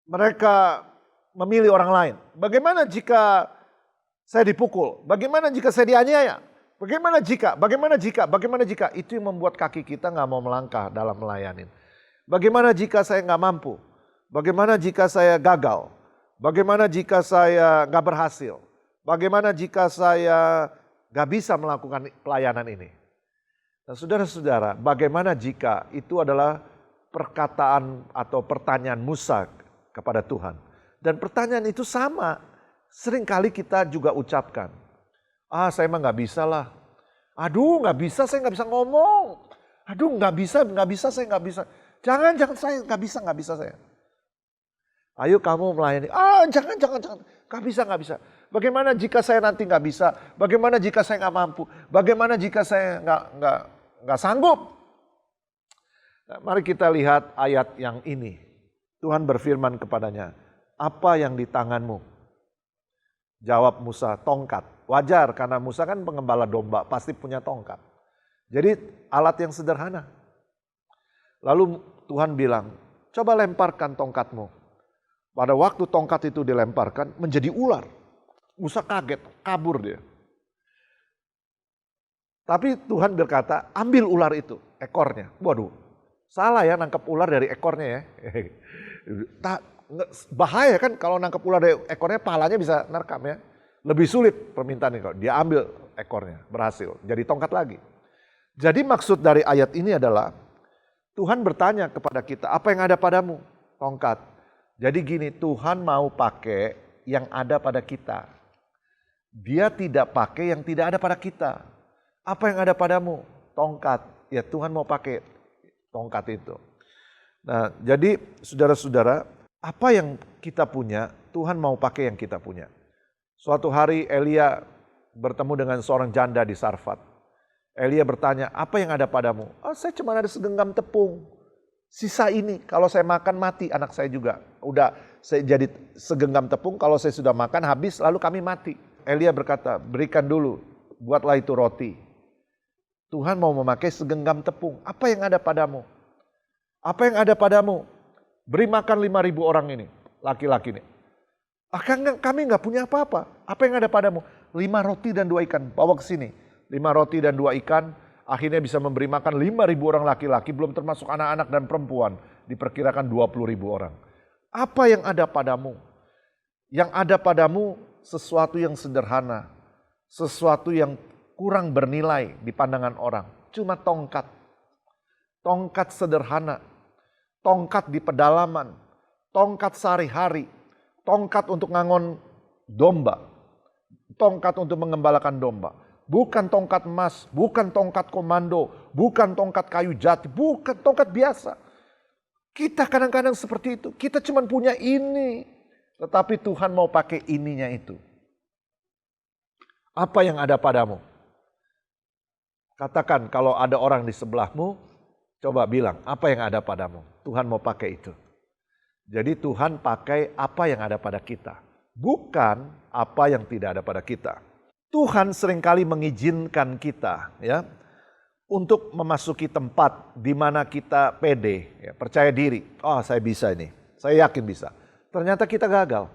mereka memilih orang lain? Bagaimana jika saya dipukul? Bagaimana jika saya dianiaya? Bagaimana jika? Itu yang membuat kaki kita nggak mau melangkah dalam melayani. Bagaimana jika saya nggak mampu? Bagaimana jika saya gagal? Bagaimana jika saya nggak berhasil? Bagaimana jika saya nggak bisa melakukan pelayanan ini? Nah, saudara-saudara, bagaimana jika itu adalah perkataan atau pertanyaan Musa kepada Tuhan? Dan pertanyaan itu sama, seringkali kita juga ucapkan. Saya mah nggak bisa lah. Aduh nggak bisa, saya nggak bisa ngomong. Aduh nggak bisa, saya nggak bisa. Jangan saya nggak bisa saya. Ayo kamu melayani. Jangan. Nggak bisa. Bagaimana jika saya nanti nggak bisa? Bagaimana jika saya nggak mampu? Bagaimana jika saya nggak sanggup? Nah, mari kita lihat ayat yang ini. Tuhan berfirman kepadanya, apa yang di tanganmu? Jawab Musa, tongkat. Wajar karena Musa kan pengembala domba, pasti punya tongkat. Jadi alat yang sederhana. Lalu Tuhan bilang, coba lemparkan tongkatmu. Pada waktu tongkat itu dilemparkan menjadi ular. Musa kaget, kabur dia. Tapi Tuhan berkata, ambil ular itu, ekornya. Waduh, salah ya nangkep ular dari ekornya ya. Bahaya kan kalau nangkep ular dari ekornya, palanya bisa nerkam ya. Lebih sulit permintaan ini kalau dia ambil ekornya, berhasil. Jadi tongkat lagi. Jadi maksud dari ayat ini adalah, Tuhan bertanya kepada kita, apa yang ada padamu? Tongkat. Jadi gini, Tuhan mau pakai yang ada pada kita. Dia tidak pakai yang tidak ada pada kita. Apa yang ada padamu? Tongkat. Ya Tuhan mau pakai tongkat itu. Nah jadi saudara-saudara, apa yang kita punya, Tuhan mau pakai yang kita punya. Suatu hari Elia bertemu dengan seorang janda di Sarfat. Elia bertanya, apa yang ada padamu? Saya cuma ada segenggam tepung. Sisa ini, kalau saya makan mati, anak saya juga. Udah saya jadi segenggam tepung, kalau saya sudah makan habis, lalu kami mati. Elia berkata, berikan dulu, buatlah itu roti. Tuhan mau memakai segenggam tepung. Apa yang ada padamu? Apa yang ada padamu? Beri makan 5.000 orang ini, laki-laki ini. Kami nggak punya apa-apa. Apa yang ada padamu? 5 roti dan 2 ikan, bawa ke sini. 5 roti dan 2 ikan, akhirnya bisa memberi makan 5.000 orang laki-laki, belum termasuk anak-anak dan perempuan. Diperkirakan 20.000 orang. Apa yang ada padamu? Yang ada padamu sesuatu yang sederhana. Sesuatu yang kurang bernilai di pandangan orang. Cuma tongkat. Tongkat sederhana. Tongkat di pedalaman. Tongkat sehari-hari. Tongkat untuk ngangon domba. Tongkat untuk mengembalakan domba. Bukan tongkat emas, bukan tongkat komando, bukan tongkat kayu jati, bukan tongkat biasa. Kita kadang-kadang seperti itu, kita cuma punya ini. Tetapi Tuhan mau pakai ininya itu. Apa yang ada padamu? Katakan kalau ada orang di sebelahmu, coba bilang, apa yang ada padamu? Tuhan mau pakai itu. Jadi Tuhan pakai apa yang ada pada kita. Bukan apa yang tidak ada pada kita. Tuhan seringkali mengizinkan kita ya untuk memasuki tempat di mana kita pede, ya, percaya diri. Oh, saya bisa ini. Saya yakin bisa. Ternyata kita gagal.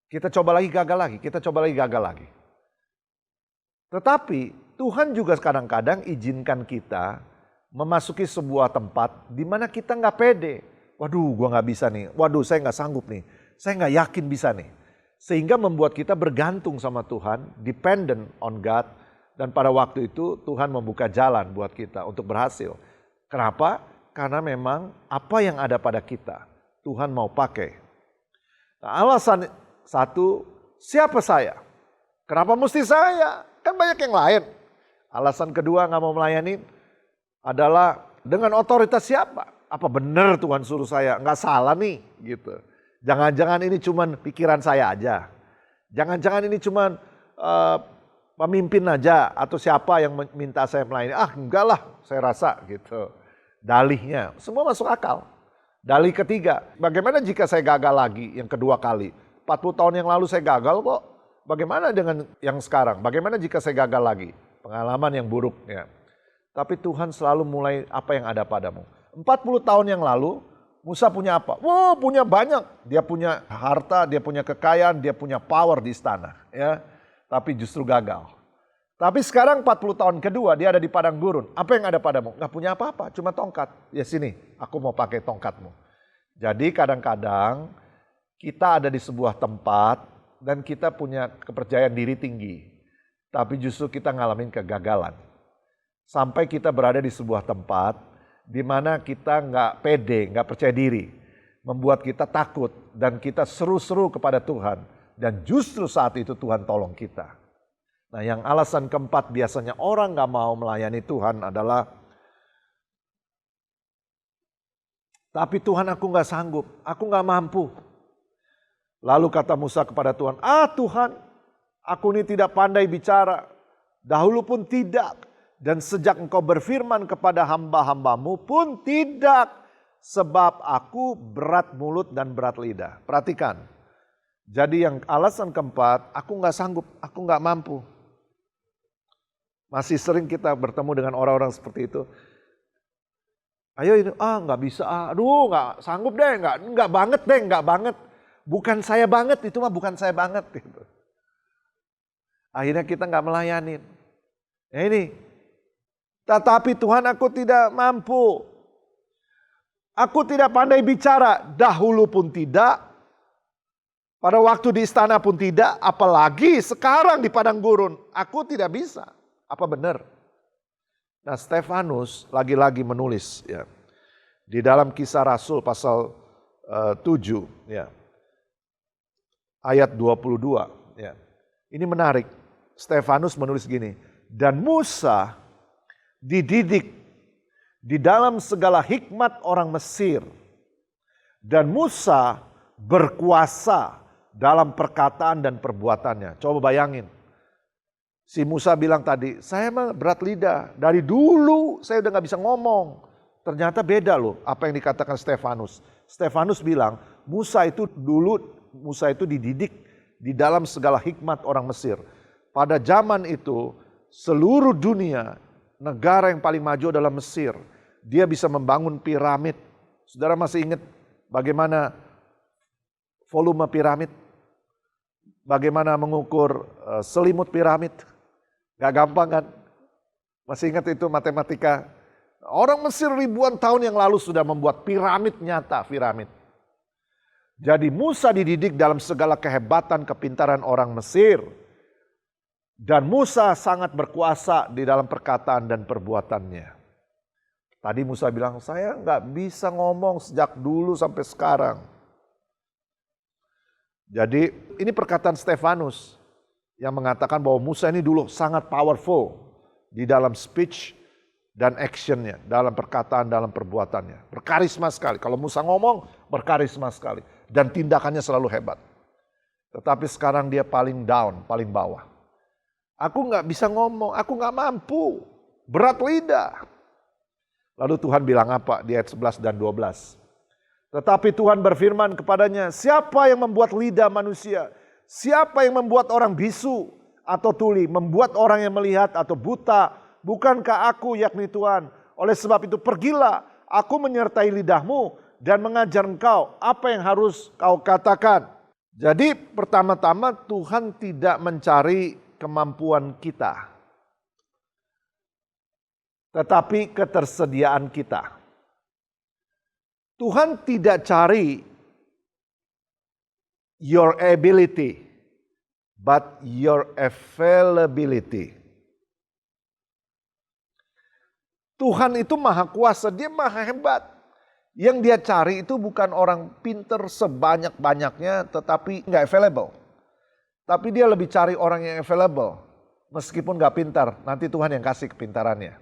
Kita coba lagi, gagal lagi. Kita coba lagi, gagal lagi. Tetapi Tuhan juga kadang-kadang izinkan kita memasuki sebuah tempat di mana kita nggak pede. Waduh, gua nggak bisa nih. Waduh, saya nggak sanggup nih. Saya nggak yakin bisa nih. Sehingga membuat kita bergantung sama Tuhan, dependent on God. Dan pada waktu itu Tuhan membuka jalan buat kita untuk berhasil. Kenapa? Karena memang apa yang ada pada kita, Tuhan mau pakai. Nah, alasan satu, siapa saya? Kenapa mesti saya? Kan banyak yang lain. Alasan kedua nggak mau melayani adalah dengan otoritas siapa? Apa benar Tuhan suruh saya? Nggak salah nih gitu. Jangan-jangan ini cuman pikiran saya aja. Jangan-jangan ini cuman pemimpin aja atau siapa yang minta saya melayani. Enggak lah, saya rasa gitu. Dalihnya, semua masuk akal. Dalih ketiga, bagaimana jika saya gagal lagi yang kedua kali? 40 tahun yang lalu saya gagal kok. Bagaimana dengan yang sekarang? Bagaimana jika saya gagal lagi? Pengalaman yang buruk ya. Tapi Tuhan selalu mulai apa yang ada padamu. 40 tahun yang lalu, Musa punya apa? Wow, punya banyak. Dia punya harta, dia punya kekayaan, dia punya power di istana. Ya, tapi justru gagal. Tapi sekarang 40 tahun kedua dia ada di padang gurun. Apa yang ada padamu? Gak punya apa-apa, cuma tongkat. Ya sini, aku mau pakai tongkatmu. Jadi kadang-kadang kita ada di sebuah tempat dan kita punya kepercayaan diri tinggi. Tapi justru kita ngalamin kegagalan. Sampai kita berada di sebuah tempat di mana kita nggak pede, nggak percaya diri, membuat kita takut dan kita seru-seru kepada Tuhan. Dan justru saat itu Tuhan tolong kita. Nah, yang alasan keempat biasanya orang nggak mau melayani Tuhan adalah Tapi Tuhan, aku nggak sanggup, aku nggak mampu. Lalu kata Musa kepada Tuhan, Tuhan, aku ini tidak pandai bicara, dahulu pun tidak. Dan sejak engkau berfirman kepada hamba-hambamu pun tidak. Sebab aku berat mulut dan berat lidah. Perhatikan. Jadi yang alasan keempat, aku nggak sanggup, aku nggak mampu. Masih sering kita bertemu dengan orang-orang seperti itu. Ayo ini, nggak bisa, aduh nggak sanggup deh, nggak banget deh, nggak banget. Bukan saya banget, itu mah bukan saya banget. Gitu. Akhirnya kita nggak melayanin. Ya ini, tetapi Tuhan, aku tidak mampu. Aku tidak pandai bicara, dahulu pun tidak. Pada waktu di istana pun tidak, apalagi sekarang di padang gurun. Aku tidak bisa. Apa benar? Nah, Stefanus lagi-lagi menulis ya. Di dalam Kisah Rasul pasal 7 ya. Ayat 22 ya. Ini menarik. Stefanus menulis gini, dan Musa dididik di dalam segala hikmat orang Mesir. Dan Musa berkuasa dalam perkataan dan perbuatannya. Coba bayangin. Si Musa bilang tadi, saya mah berat lidah. Dari dulu saya udah gak bisa ngomong. Ternyata beda loh apa yang dikatakan Stefanus. Stefanus bilang, Musa itu dididik di dalam segala hikmat orang Mesir. Pada zaman itu, seluruh dunia, negara yang paling maju adalah Mesir. Dia bisa membangun piramid. Saudara masih ingat bagaimana volume piramid? Bagaimana mengukur selimut piramid? Gak gampang kan? Masih ingat itu matematika? Orang Mesir ribuan tahun yang lalu sudah membuat piramid nyata, piramid. Jadi Musa dididik dalam segala kehebatan, kepintaran orang Mesir. Dan Musa sangat berkuasa di dalam perkataan dan perbuatannya. Tadi Musa bilang, saya gak bisa ngomong sejak dulu sampai sekarang. Jadi ini perkataan Stefanus yang mengatakan bahwa Musa ini dulu sangat powerful di dalam speech dan actionnya, dalam perkataan, dalam perbuatannya. Berkarisma sekali. Kalau Musa ngomong, berkarisma sekali. Dan tindakannya selalu hebat. Tetapi sekarang dia paling down, paling bawah. Aku gak bisa ngomong, aku gak mampu. Berat lidah. Lalu Tuhan bilang apa di ayat 11 dan 12? Tetapi Tuhan berfirman kepadanya, siapa yang membuat lidah manusia? Siapa yang membuat orang bisu atau tuli? Membuat orang yang melihat atau buta? Bukankah aku, yakni Tuhan? Oleh sebab itu pergilah, aku menyertai lidahmu dan mengajar engkau apa yang harus kau katakan. Jadi pertama-tama Tuhan tidak mencari kemampuan kita, tetapi ketersediaan kita. Tuhan tidak cari your ability, but your availability. Tuhan itu maha kuasa, dia maha hebat. Yang dia cari itu bukan orang pinter sebanyak-banyaknya tetapi gak available. Tapi dia lebih cari orang yang available. Meskipun gak pintar, nanti Tuhan yang kasih kepintarannya.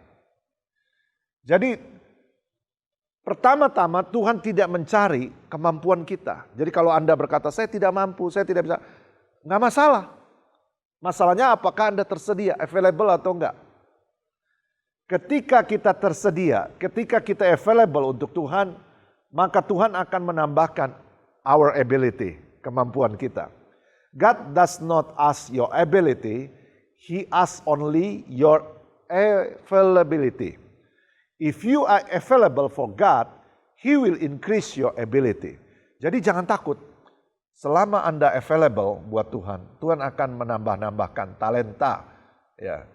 Jadi pertama-tama Tuhan tidak mencari kemampuan kita. Jadi kalau Anda berkata, saya tidak mampu, saya tidak bisa. Gak masalah. Masalahnya apakah Anda tersedia, available atau enggak. Ketika kita tersedia, ketika kita available untuk Tuhan, maka Tuhan akan menambahkan our ability, kemampuan kita. God does not ask your ability, He asks only your availability. If you are available for God, He will increase your ability. Jadi jangan takut. Selama Anda available buat Tuhan, Tuhan akan menambahkan talenta. Ya.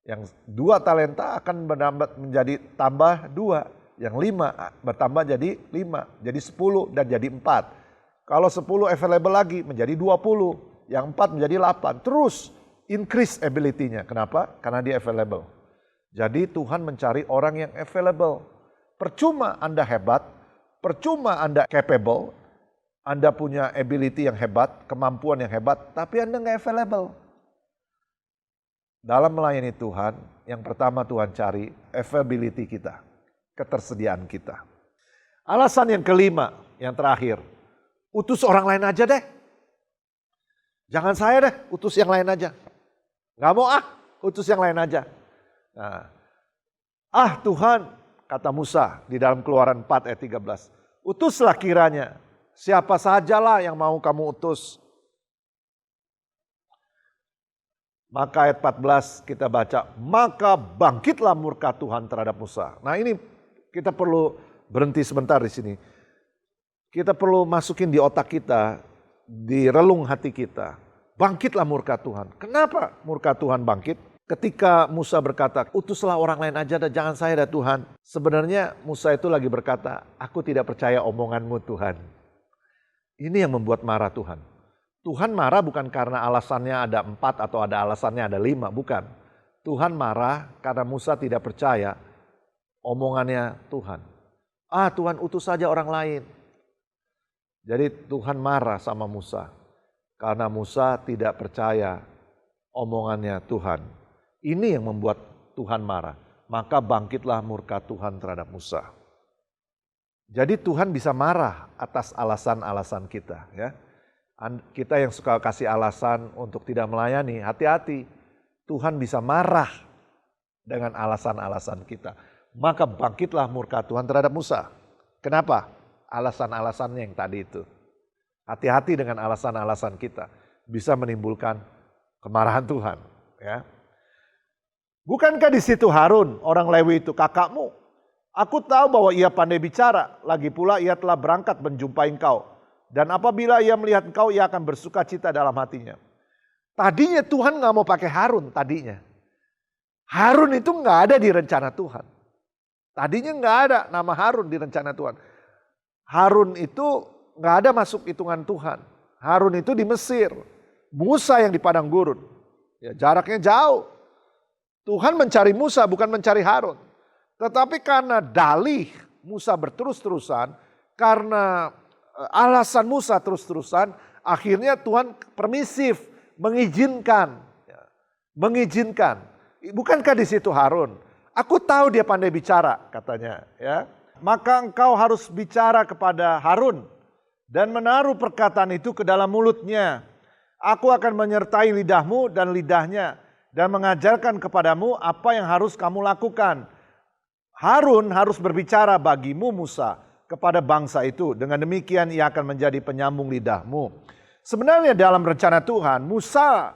Yang 2 talenta akan menjadi tambah 2. Yang 5 bertambah jadi 5. Jadi 10 dan jadi 4. Kalau 10 available lagi menjadi 20. Yang 4 menjadi 8. Terus increase ability-nya. Kenapa? Karena dia available. Jadi Tuhan mencari orang yang available. Percuma Anda hebat. Percuma Anda capable. Anda punya ability yang hebat. Kemampuan yang hebat. Tapi Anda nggak available. Dalam melayani Tuhan, yang pertama Tuhan cari availability kita, ketersediaan kita. Alasan yang kelima, yang terakhir. Utus orang lain aja deh. Jangan saya deh, utus yang lain aja. Gak mau utus yang lain aja. Nah, Tuhan, kata Musa di dalam Keluaran 4 ayat 13. Utuslah kiranya, siapa sajalah yang mau kamu utus. Maka ayat 14 kita baca, maka bangkitlah murka Tuhan terhadap Musa. Nah ini kita perlu berhenti sebentar di sini. Kita perlu masukin di otak kita, di relung hati kita. Bangkitlah murka Tuhan. Kenapa murka Tuhan bangkit? Ketika Musa berkata, utuslah orang lain aja dan jangan saya dah Tuhan. Sebenarnya Musa itu lagi berkata, aku tidak percaya omonganmu Tuhan. Ini yang membuat marah Tuhan. Tuhan marah bukan karena alasannya ada 4 atau ada alasannya ada 5, bukan. Tuhan marah karena Musa tidak percaya omongannya Tuhan. Tuhan utus saja orang lain. Jadi Tuhan marah sama Musa karena Musa tidak percaya omongannya Tuhan. Ini yang membuat Tuhan marah. Maka bangkitlah murka Tuhan terhadap Musa. Jadi Tuhan bisa marah atas alasan-alasan kita, ya. Kita yang suka kasih alasan untuk tidak melayani, hati-hati. Tuhan bisa marah dengan alasan-alasan kita. Maka bangkitlah murka Tuhan terhadap Musa. Kenapa? Alasan-alasannya yang tadi itu. Hati-hati dengan alasan-alasan kita. Bisa menimbulkan kemarahan Tuhan. Ya. Bukankah di situ Harun, orang Lewi itu kakakmu? Aku tahu bahwa ia pandai bicara. Lagi pula ia telah berangkat menjumpai engkau. Dan apabila ia melihat engkau, ia akan bersuka cita dalam hatinya. Tadinya Tuhan gak mau pakai Harun tadinya. Harun itu gak ada di rencana Tuhan. Tadinya gak ada nama Harun di rencana Tuhan. Harun itu gak ada masuk hitungan Tuhan. Harun itu di Mesir. Musa yang di padang gurun. Ya, jaraknya jauh. Tuhan mencari Musa bukan mencari Harun. Tetapi karena dalih Musa berterus-terusan. Karena alasan Musa terus-terusan. Akhirnya Tuhan permisif. Mengizinkan. Mengizinkan. Bukankah di situ Harun? Aku tahu dia pandai bicara katanya. Ya. Maka engkau harus bicara kepada Harun. Dan menaruh perkataan itu ke dalam mulutnya. Aku akan menyertai lidahmu dan lidahnya. Dan mengajarkan kepadamu apa yang harus kamu lakukan. Harun harus berbicara bagimu Musa kepada bangsa itu. Dengan demikian ia akan menjadi penyambung lidahmu. Sebenarnya dalam rencana Tuhan, Musa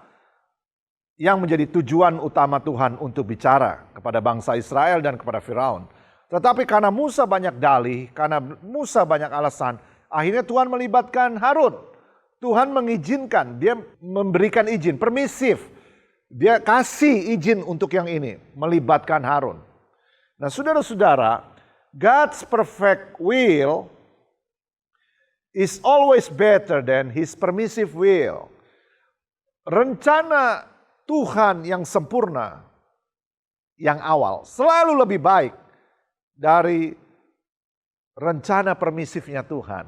yang menjadi tujuan utama Tuhan untuk bicara kepada bangsa Israel dan kepada Firaun. Tetapi karena Musa banyak dalih, karena Musa banyak alasan, akhirnya Tuhan melibatkan Harun. Tuhan mengizinkan, dia memberikan izin, permisif. Dia kasih izin untuk yang ini, melibatkan Harun. Nah saudara-saudara, God's perfect will is always better than His permissive will. Rencana Tuhan yang sempurna, yang awal, selalu lebih baik dari rencana permisifnya Tuhan.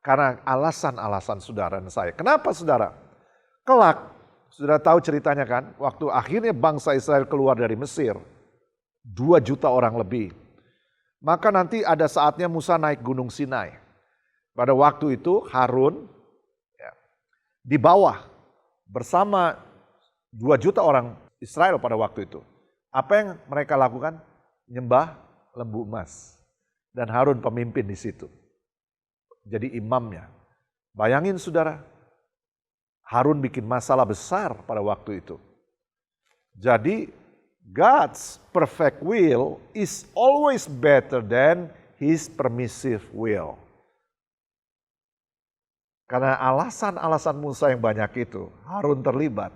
Karena alasan-alasan saudara dan saya. Kenapa saudara? Kelak, saudara tahu ceritanya kan? Waktu akhirnya bangsa Israel keluar dari Mesir. 2 juta orang lebih. Maka nanti ada saatnya Musa naik gunung Sinai. Pada waktu itu Harun di bawah bersama 2 juta orang Israel pada waktu itu. Apa yang mereka lakukan? Nyembah lembu emas. Dan Harun pemimpin di situ. Jadi imamnya. Bayangin saudara, Harun bikin masalah besar pada waktu itu. Jadi God's perfect will is always better than His permissive will. Karena alasan-alasan Musa yang banyak itu, Harun terlibat.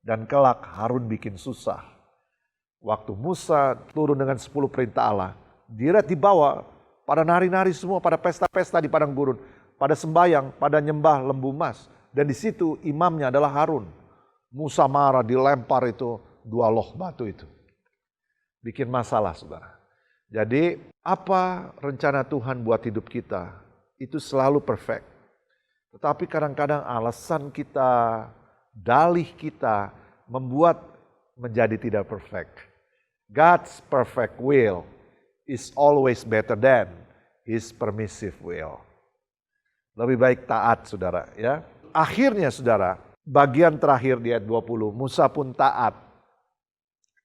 Dan kelak Harun bikin susah. Waktu Musa turun dengan 10 perintah Allah, dia dibawa pada nari-nari semua, pada pesta-pesta di padang gurun, pada sembayang, pada nyembah lembu emas. Dan di situ imamnya adalah Harun. Musa marah, dilempar itu 2 loh batu itu. Bikin masalah saudara. Jadi apa rencana Tuhan buat hidup kita, itu selalu perfect. Tetapi kadang-kadang alasan kita, dalih kita membuat menjadi tidak perfect. God's perfect will is always better than His permissive will. Lebih baik taat, saudara, ya. Akhirnya, saudara, bagian terakhir di ayat 20, Musa pun taat.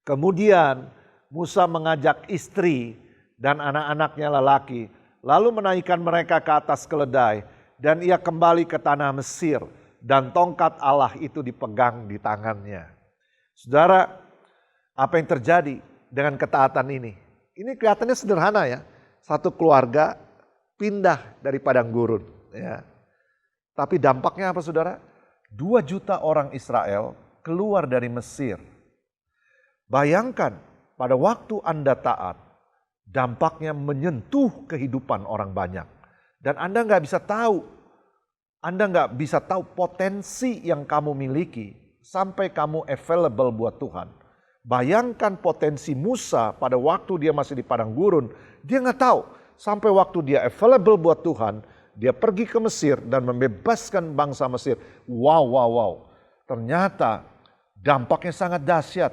Kemudian Musa mengajak istri dan anak-anaknya lelaki, lalu menaikkan mereka ke atas keledai, dan ia kembali ke tanah Mesir, dan tongkat Allah itu dipegang di tangannya. Saudara, apa yang terjadi dengan ketaatan ini? Ini kelihatannya sederhana ya. Satu keluarga pindah dari padang gurun. Ya. Tapi dampaknya apa saudara? 2 juta orang Israel keluar dari Mesir. Bayangkan pada waktu Anda taat, dampaknya menyentuh kehidupan orang banyak. Dan Anda nggak bisa tahu. Anda nggak bisa tahu potensi yang kamu miliki sampai kamu available buat Tuhan. Bayangkan potensi Musa pada waktu dia masih di padang gurun. Dia nggak tahu sampai waktu dia available buat Tuhan. Dia pergi ke Mesir dan membebaskan bangsa Mesir. Wow. Ternyata dampaknya sangat dahsyat.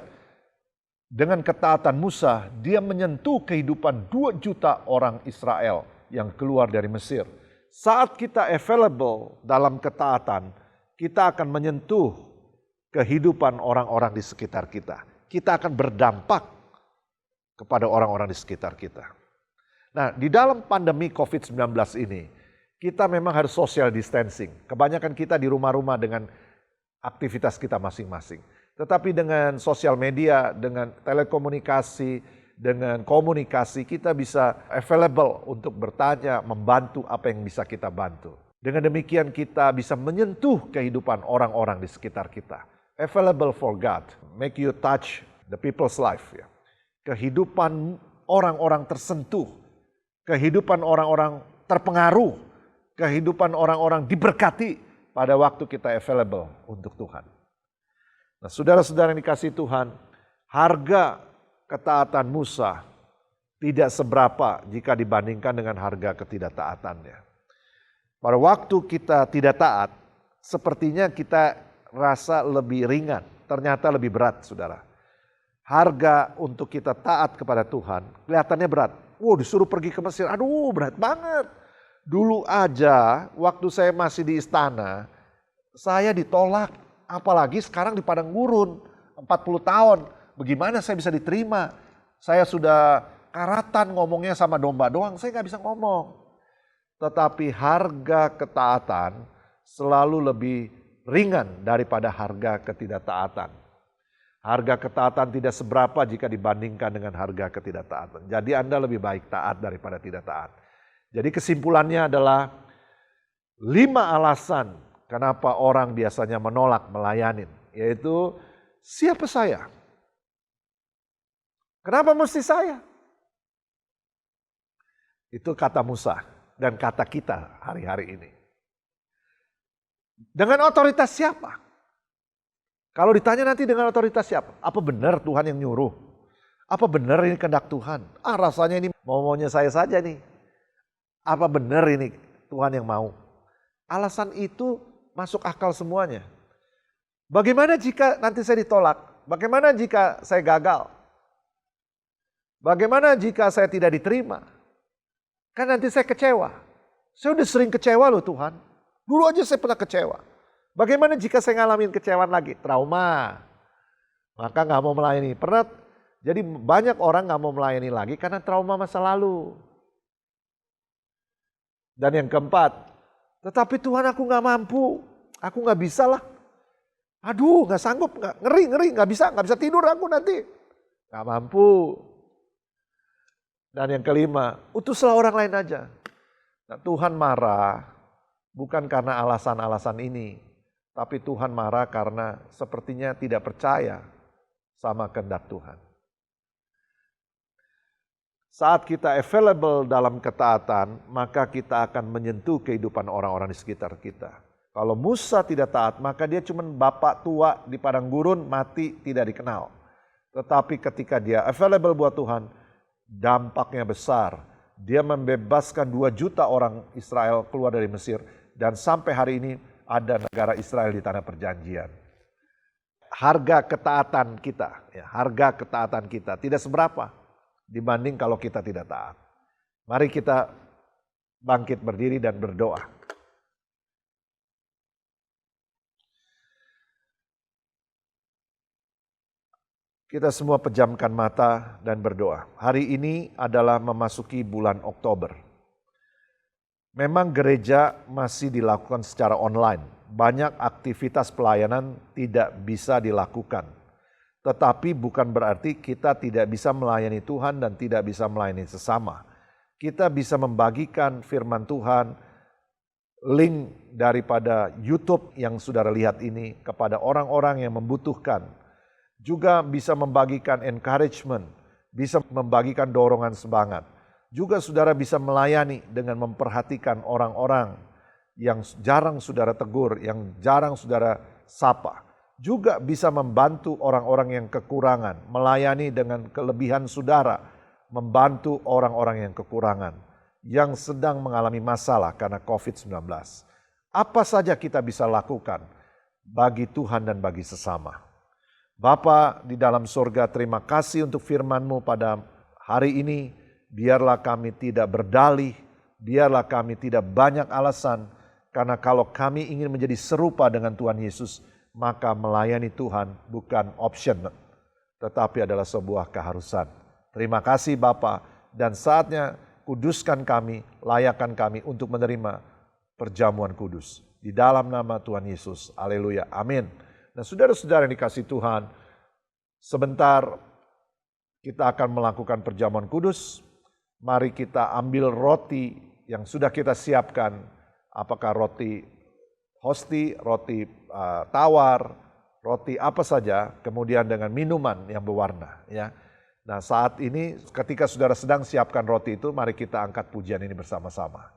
Dengan ketaatan Musa, dia menyentuh kehidupan 2 juta orang Israel yang keluar dari Mesir. Saat kita available dalam ketaatan, kita akan menyentuh kehidupan orang-orang di sekitar kita. Kita akan berdampak kepada orang-orang di sekitar kita. Nah, di dalam pandemi COVID-19 ini, kita memang harus social distancing. Kebanyakan kita di rumah-rumah dengan aktivitas kita masing-masing. Tetapi dengan sosial media, dengan telekomunikasi, dengan komunikasi, kita bisa available untuk bertanya, membantu apa yang bisa kita bantu. Dengan demikian kita bisa menyentuh kehidupan orang-orang di sekitar kita. Available for God, make you touch the people's life. Ya. Kehidupan orang-orang tersentuh, kehidupan orang-orang terpengaruh, kehidupan orang-orang diberkati pada waktu kita available untuk Tuhan. Nah, saudara-saudara yang dikasihi Tuhan, harga ketaatan Musa tidak seberapa jika dibandingkan dengan harga ketidaktaatannya. Pada waktu kita tidak taat, sepertinya kita rasa lebih ringan, ternyata lebih berat, saudara. Harga untuk kita taat kepada Tuhan kelihatannya berat. Disuruh pergi ke Mesir, aduh berat banget. Dulu aja waktu saya masih di istana, saya ditolak. Apalagi sekarang di padang gurun, 40 tahun. Bagaimana saya bisa diterima? Saya sudah karatan ngomongnya sama domba doang, saya gak bisa ngomong. Tetapi harga ketaatan selalu lebih ringan daripada harga ketidaktaatan. Harga ketaatan tidak seberapa jika dibandingkan dengan harga ketidaktaatan. Jadi Anda lebih baik taat daripada tidak taat. Jadi kesimpulannya adalah 5 alasan kenapa orang biasanya menolak melayanin. Yaitu, siapa saya? Kenapa mesti saya? Itu kata Musa dan kata kita hari-hari ini. Dengan otoritas siapa? Kalau ditanya nanti dengan otoritas siapa? Apa benar Tuhan yang nyuruh? Apa benar ini kehendak Tuhan? Rasanya ini maunya saya saja nih. Apa benar ini Tuhan yang mau? Alasan itu masuk akal semuanya. Bagaimana jika nanti saya ditolak? Bagaimana jika saya gagal? Bagaimana jika saya tidak diterima? Kan nanti saya kecewa. Saya udah sering kecewa loh Tuhan. Dulu aja saya pernah kecewa. Bagaimana jika saya ngalamin kecewaan lagi? Trauma. Maka gak mau melayani. Jadi banyak orang gak mau melayani lagi karena trauma masa lalu. Dan yang keempat, tetapi Tuhan aku gak mampu. Aku gak bisa lah. Aduh gak sanggup, ngeri, gak bisa tidur aku nanti. Gak mampu. Dan yang kelima, utuslah orang lain aja. Nah, Tuhan marah bukan karena alasan-alasan ini. Tapi Tuhan marah karena sepertinya tidak percaya sama kehendak Tuhan. Saat kita available dalam ketaatan, maka kita akan menyentuh kehidupan orang-orang di sekitar kita. Kalau Musa tidak taat, maka dia cuma bapak tua di padang gurun, mati tidak dikenal. Tetapi ketika dia available buat Tuhan, dampaknya besar. Dia membebaskan 2 juta orang Israel keluar dari Mesir. Dan sampai hari ini ada negara Israel di tanah perjanjian. Harga ketaatan kita tidak seberapa dibanding kalau kita tidak taat. Mari kita bangkit berdiri dan berdoa. Kita semua pejamkan mata dan berdoa. Hari ini adalah memasuki bulan Oktober. Memang gereja masih dilakukan secara online. Banyak aktivitas pelayanan tidak bisa dilakukan. Tetapi bukan berarti kita tidak bisa melayani Tuhan dan tidak bisa melayani sesama. Kita bisa membagikan firman Tuhan, link daripada YouTube yang saudara lihat ini kepada orang-orang yang membutuhkan. Juga bisa membagikan encouragement, bisa membagikan dorongan semangat. Juga saudara bisa melayani dengan memperhatikan orang-orang yang jarang saudara tegur, yang jarang saudara sapa. Juga bisa membantu orang-orang yang kekurangan, melayani dengan kelebihan saudara, membantu orang-orang yang kekurangan, yang sedang mengalami masalah karena COVID-19. Apa saja kita bisa lakukan bagi Tuhan dan bagi sesama. Bapa di dalam surga, terima kasih untuk firman-Mu pada hari ini. Biarlah kami tidak berdalih, biarlah kami tidak banyak alasan, karena kalau kami ingin menjadi serupa dengan Tuhan Yesus, maka melayani Tuhan bukan option, tetapi adalah sebuah keharusan. Terima kasih Bapa, dan saatnya kuduskan kami, layakkan kami untuk menerima perjamuan kudus. Di dalam nama Tuhan Yesus, haleluya, amin. Nah saudara-saudara yang dikasih Tuhan, sebentar kita akan melakukan perjamuan kudus. Mari kita ambil roti yang sudah kita siapkan, apakah roti hosti, roti tawar, roti apa saja, kemudian dengan minuman yang berwarna. Ya. Nah saat ini ketika saudara sedang siapkan roti itu, mari kita angkat pujian ini bersama-sama.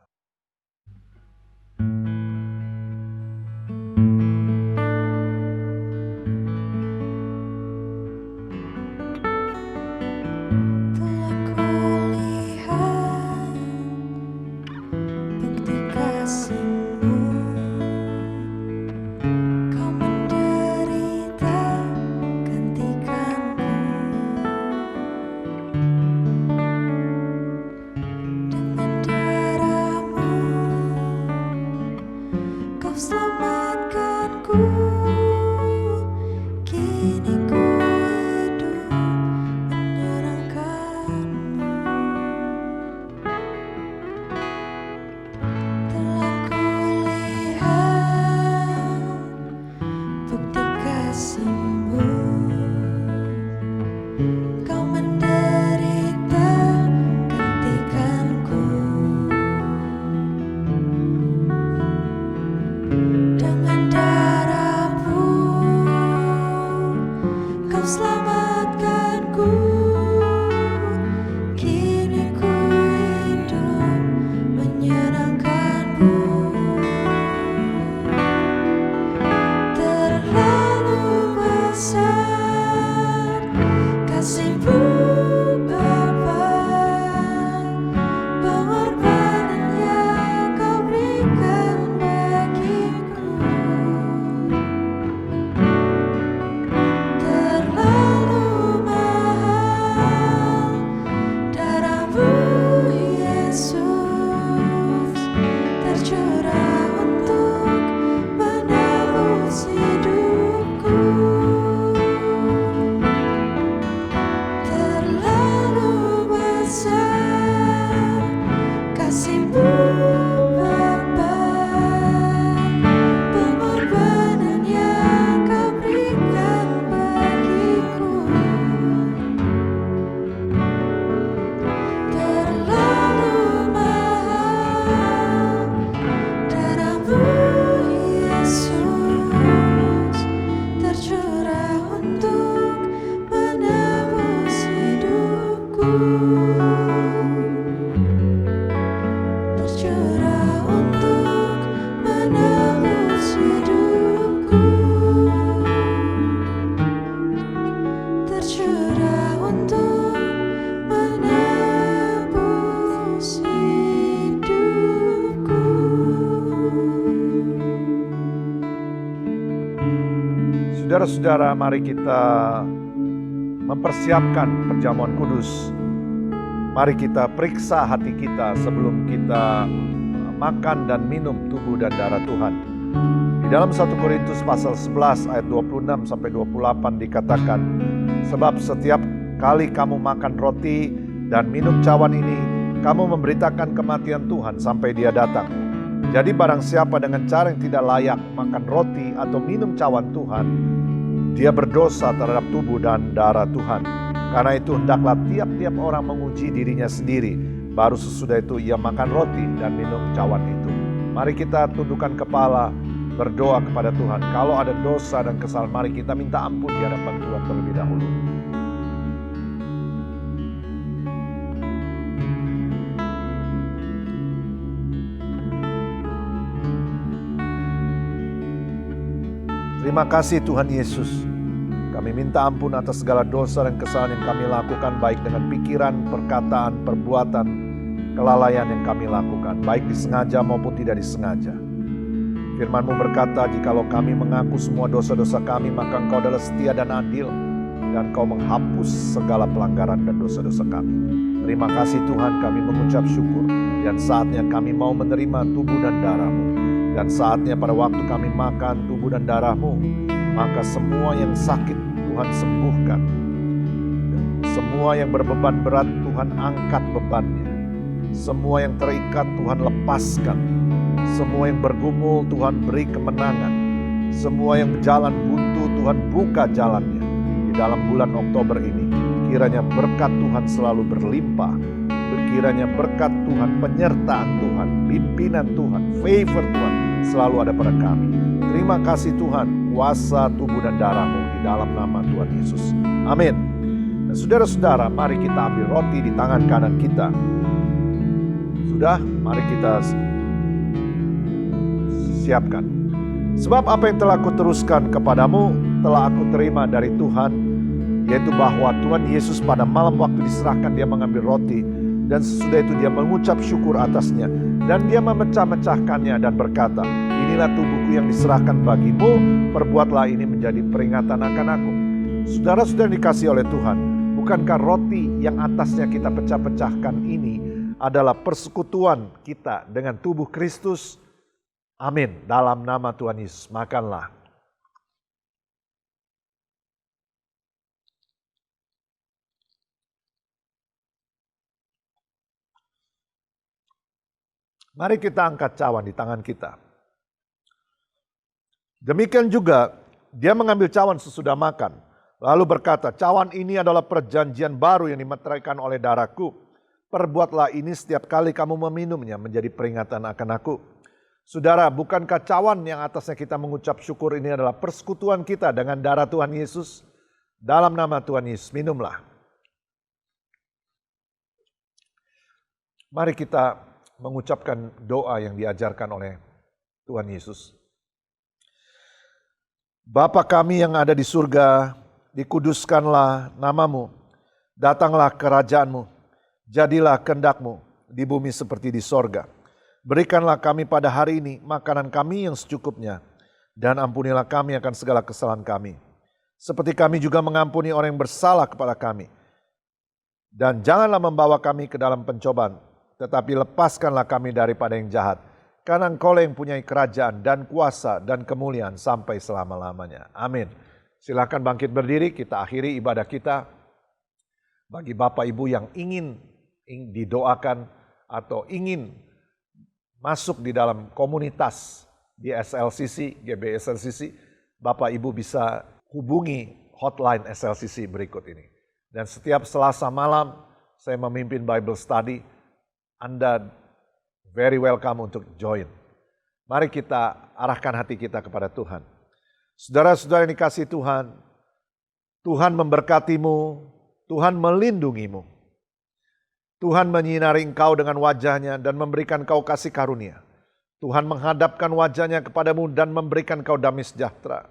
Saudara-saudara, mari kita mempersiapkan perjamuan kudus Mari kita periksa hati kita sebelum kita makan dan minum tubuh dan darah Tuhan. Di dalam 1 Korintus pasal 11 ayat 26 sampai 28 dikatakan, sebab setiap kali kamu makan roti dan minum cawan ini, kamu memberitakan kematian Tuhan sampai Dia datang. Jadi barang siapa dengan cara yang tidak layak makan roti atau minum cawan Tuhan, dia berdosa terhadap tubuh dan darah Tuhan. Karena itu hendaklah tiap-tiap orang menguji dirinya sendiri, baru sesudah itu ia makan roti dan minum cawan itu. Mari kita tundukkan kepala, berdoa kepada Tuhan. Kalau ada dosa dan kesalahan, mari kita minta ampun di hadapan Tuhan terlebih dahulu. Terima kasih Tuhan Yesus. Kami minta ampun atas segala dosa dan kesalahan yang kami lakukan, baik dengan pikiran, perkataan, perbuatan, kelalaian yang kami lakukan, baik disengaja maupun tidak disengaja. Firman-Mu berkata, jikalau kami mengaku semua dosa-dosa kami, maka Engkau adalah setia dan adil, dan Engkau menghapus segala pelanggaran dan dosa-dosa kami. Terima kasih Tuhan, kami mengucap syukur, dan saatnya kami mau menerima tubuh dan darah-Mu. Dan saatnya pada waktu kami makan tubuh dan darah-Mu, maka semua yang sakit Tuhan sembuhkan. Semua yang berbeban berat Tuhan angkat bebannya. Semua yang terikat Tuhan lepaskan. Semua yang bergumul Tuhan beri kemenangan. Semua yang berjalan buntu Tuhan buka jalannya. Di dalam bulan Oktober ini, kiranya berkat Tuhan selalu berlimpah. Kiranya berkat Tuhan, penyertaan Tuhan, pimpinan Tuhan, favor Tuhan selalu ada pada kami. Terima kasih Tuhan, kuasa tubuh dan darah-Mu di dalam nama Tuhan Yesus. Amin. Dan saudara-saudara, mari kita ambil roti di tangan kanan kita. Sudah, mari kita siapkan. Sebab apa yang telah aku teruskan kepadamu, telah aku terima dari Tuhan, yaitu bahwa Tuhan Yesus pada malam waktu diserahkan, Dia mengambil roti, dan sesudah itu Dia mengucap syukur atasnya, dan Dia memecah-mecahkannya dan berkata, inilah tubuhku yang diserahkan bagimu, perbuatlah ini menjadi peringatan akan aku. Saudara-saudara dikasihi oleh Tuhan, bukankah roti yang atasnya kita pecah-pecahkan ini adalah persekutuan kita dengan tubuh Kristus? Amin. Dalam nama Tuhan Yesus, makanlah. Mari kita angkat cawan di tangan kita. Demikian juga Dia mengambil cawan sesudah makan, lalu berkata, cawan ini adalah perjanjian baru yang dimeteraikan oleh darahku. Perbuatlah ini setiap kali kamu meminumnya menjadi peringatan akan aku. Saudara, bukankah cawan yang atasnya kita mengucap syukur ini adalah persekutuan kita dengan darah Tuhan Yesus? Dalam nama Tuhan Yesus, minumlah. Mari kita mengucapkan doa yang diajarkan oleh Tuhan Yesus. Bapa kami yang ada di surga, dikuduskanlah nama-Mu, datanglah kerajaan-Mu, jadilah kehendak-Mu di bumi seperti di sorga. Berikanlah kami pada hari ini makanan kami yang secukupnya, dan ampunilah kami akan segala kesalahan kami, seperti kami juga mengampuni orang yang bersalah kepada kami. Dan janganlah membawa kami ke dalam pencobaan, tetapi lepaskanlah kami daripada yang jahat. Karena Engkau yang punya kerajaan dan kuasa dan kemuliaan sampai selama-lamanya. Amin. Silakan bangkit berdiri, kita akhiri ibadah kita. Bagi Bapak Ibu yang ingin didoakan atau ingin masuk di dalam komunitas di SLCC, GB SLCC, Bapak Ibu bisa hubungi hotline SLCC berikut ini. Dan setiap Selasa malam saya memimpin Bible Study. Anda very welcome untuk join. Mari kita arahkan hati kita kepada Tuhan. Saudara-saudara yang dikasihi Tuhan, Tuhan memberkatimu, Tuhan melindungimu. Tuhan menyinari engkau dengan wajahnya dan memberikan kau kasih karunia. Tuhan menghadapkan wajahnya kepadamu dan memberikan kau damai sejahtera.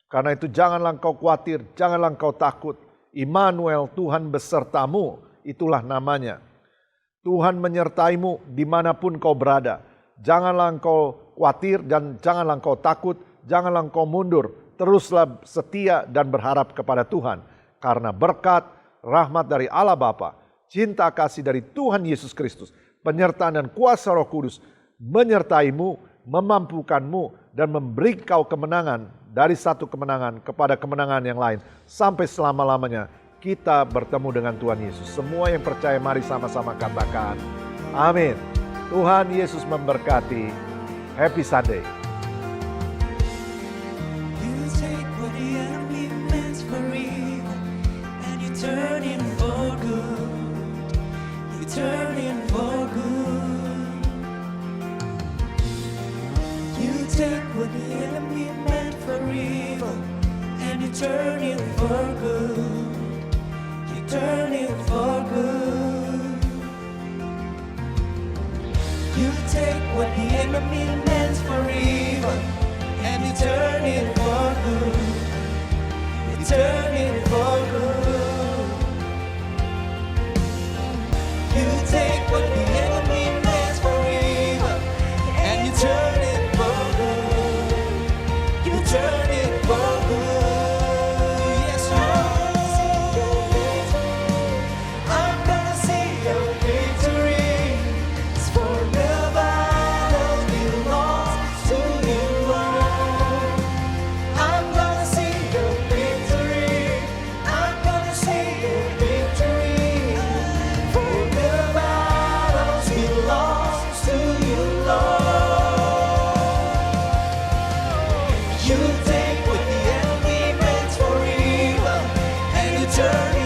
Karena itu janganlah engkau khawatir, janganlah engkau takut. Immanuel, Tuhan besertamu, itulah namanya. Tuhan menyertaimu dimanapun kau berada. Janganlah engkau khawatir dan janganlah engkau takut, janganlah engkau mundur. Teruslah setia dan berharap kepada Tuhan. Karena berkat, rahmat dari Allah Bapa, cinta kasih dari Tuhan Yesus Kristus, penyertaan dan kuasa Roh Kudus menyertaimu, memampukanmu, dan memberi kau kemenangan dari satu kemenangan kepada kemenangan yang lain sampai selama-lamanya kita bertemu dengan Tuhan Yesus. Semua yang percaya mari sama-sama katakan amin. Tuhan Yesus memberkati. Happy Sunday. You take what the enemy meant for evil and you turn it for good. You turn it for good. You take what the enemy meant for evil and you turn it for good. You turn it for good. You take what the enemy meant for evil and you turn it for good. You turn it for good. You take what the enemy meant for evil and you turn it for good. You turn it for good. Yes, Lord. I'm gonna see your victory. It's for the battle belongs to you, Lord. I'm gonna see your victory. I'm gonna see your victory. For the battles belongs to you, Lord. You take what the enemy meant for evil and you turn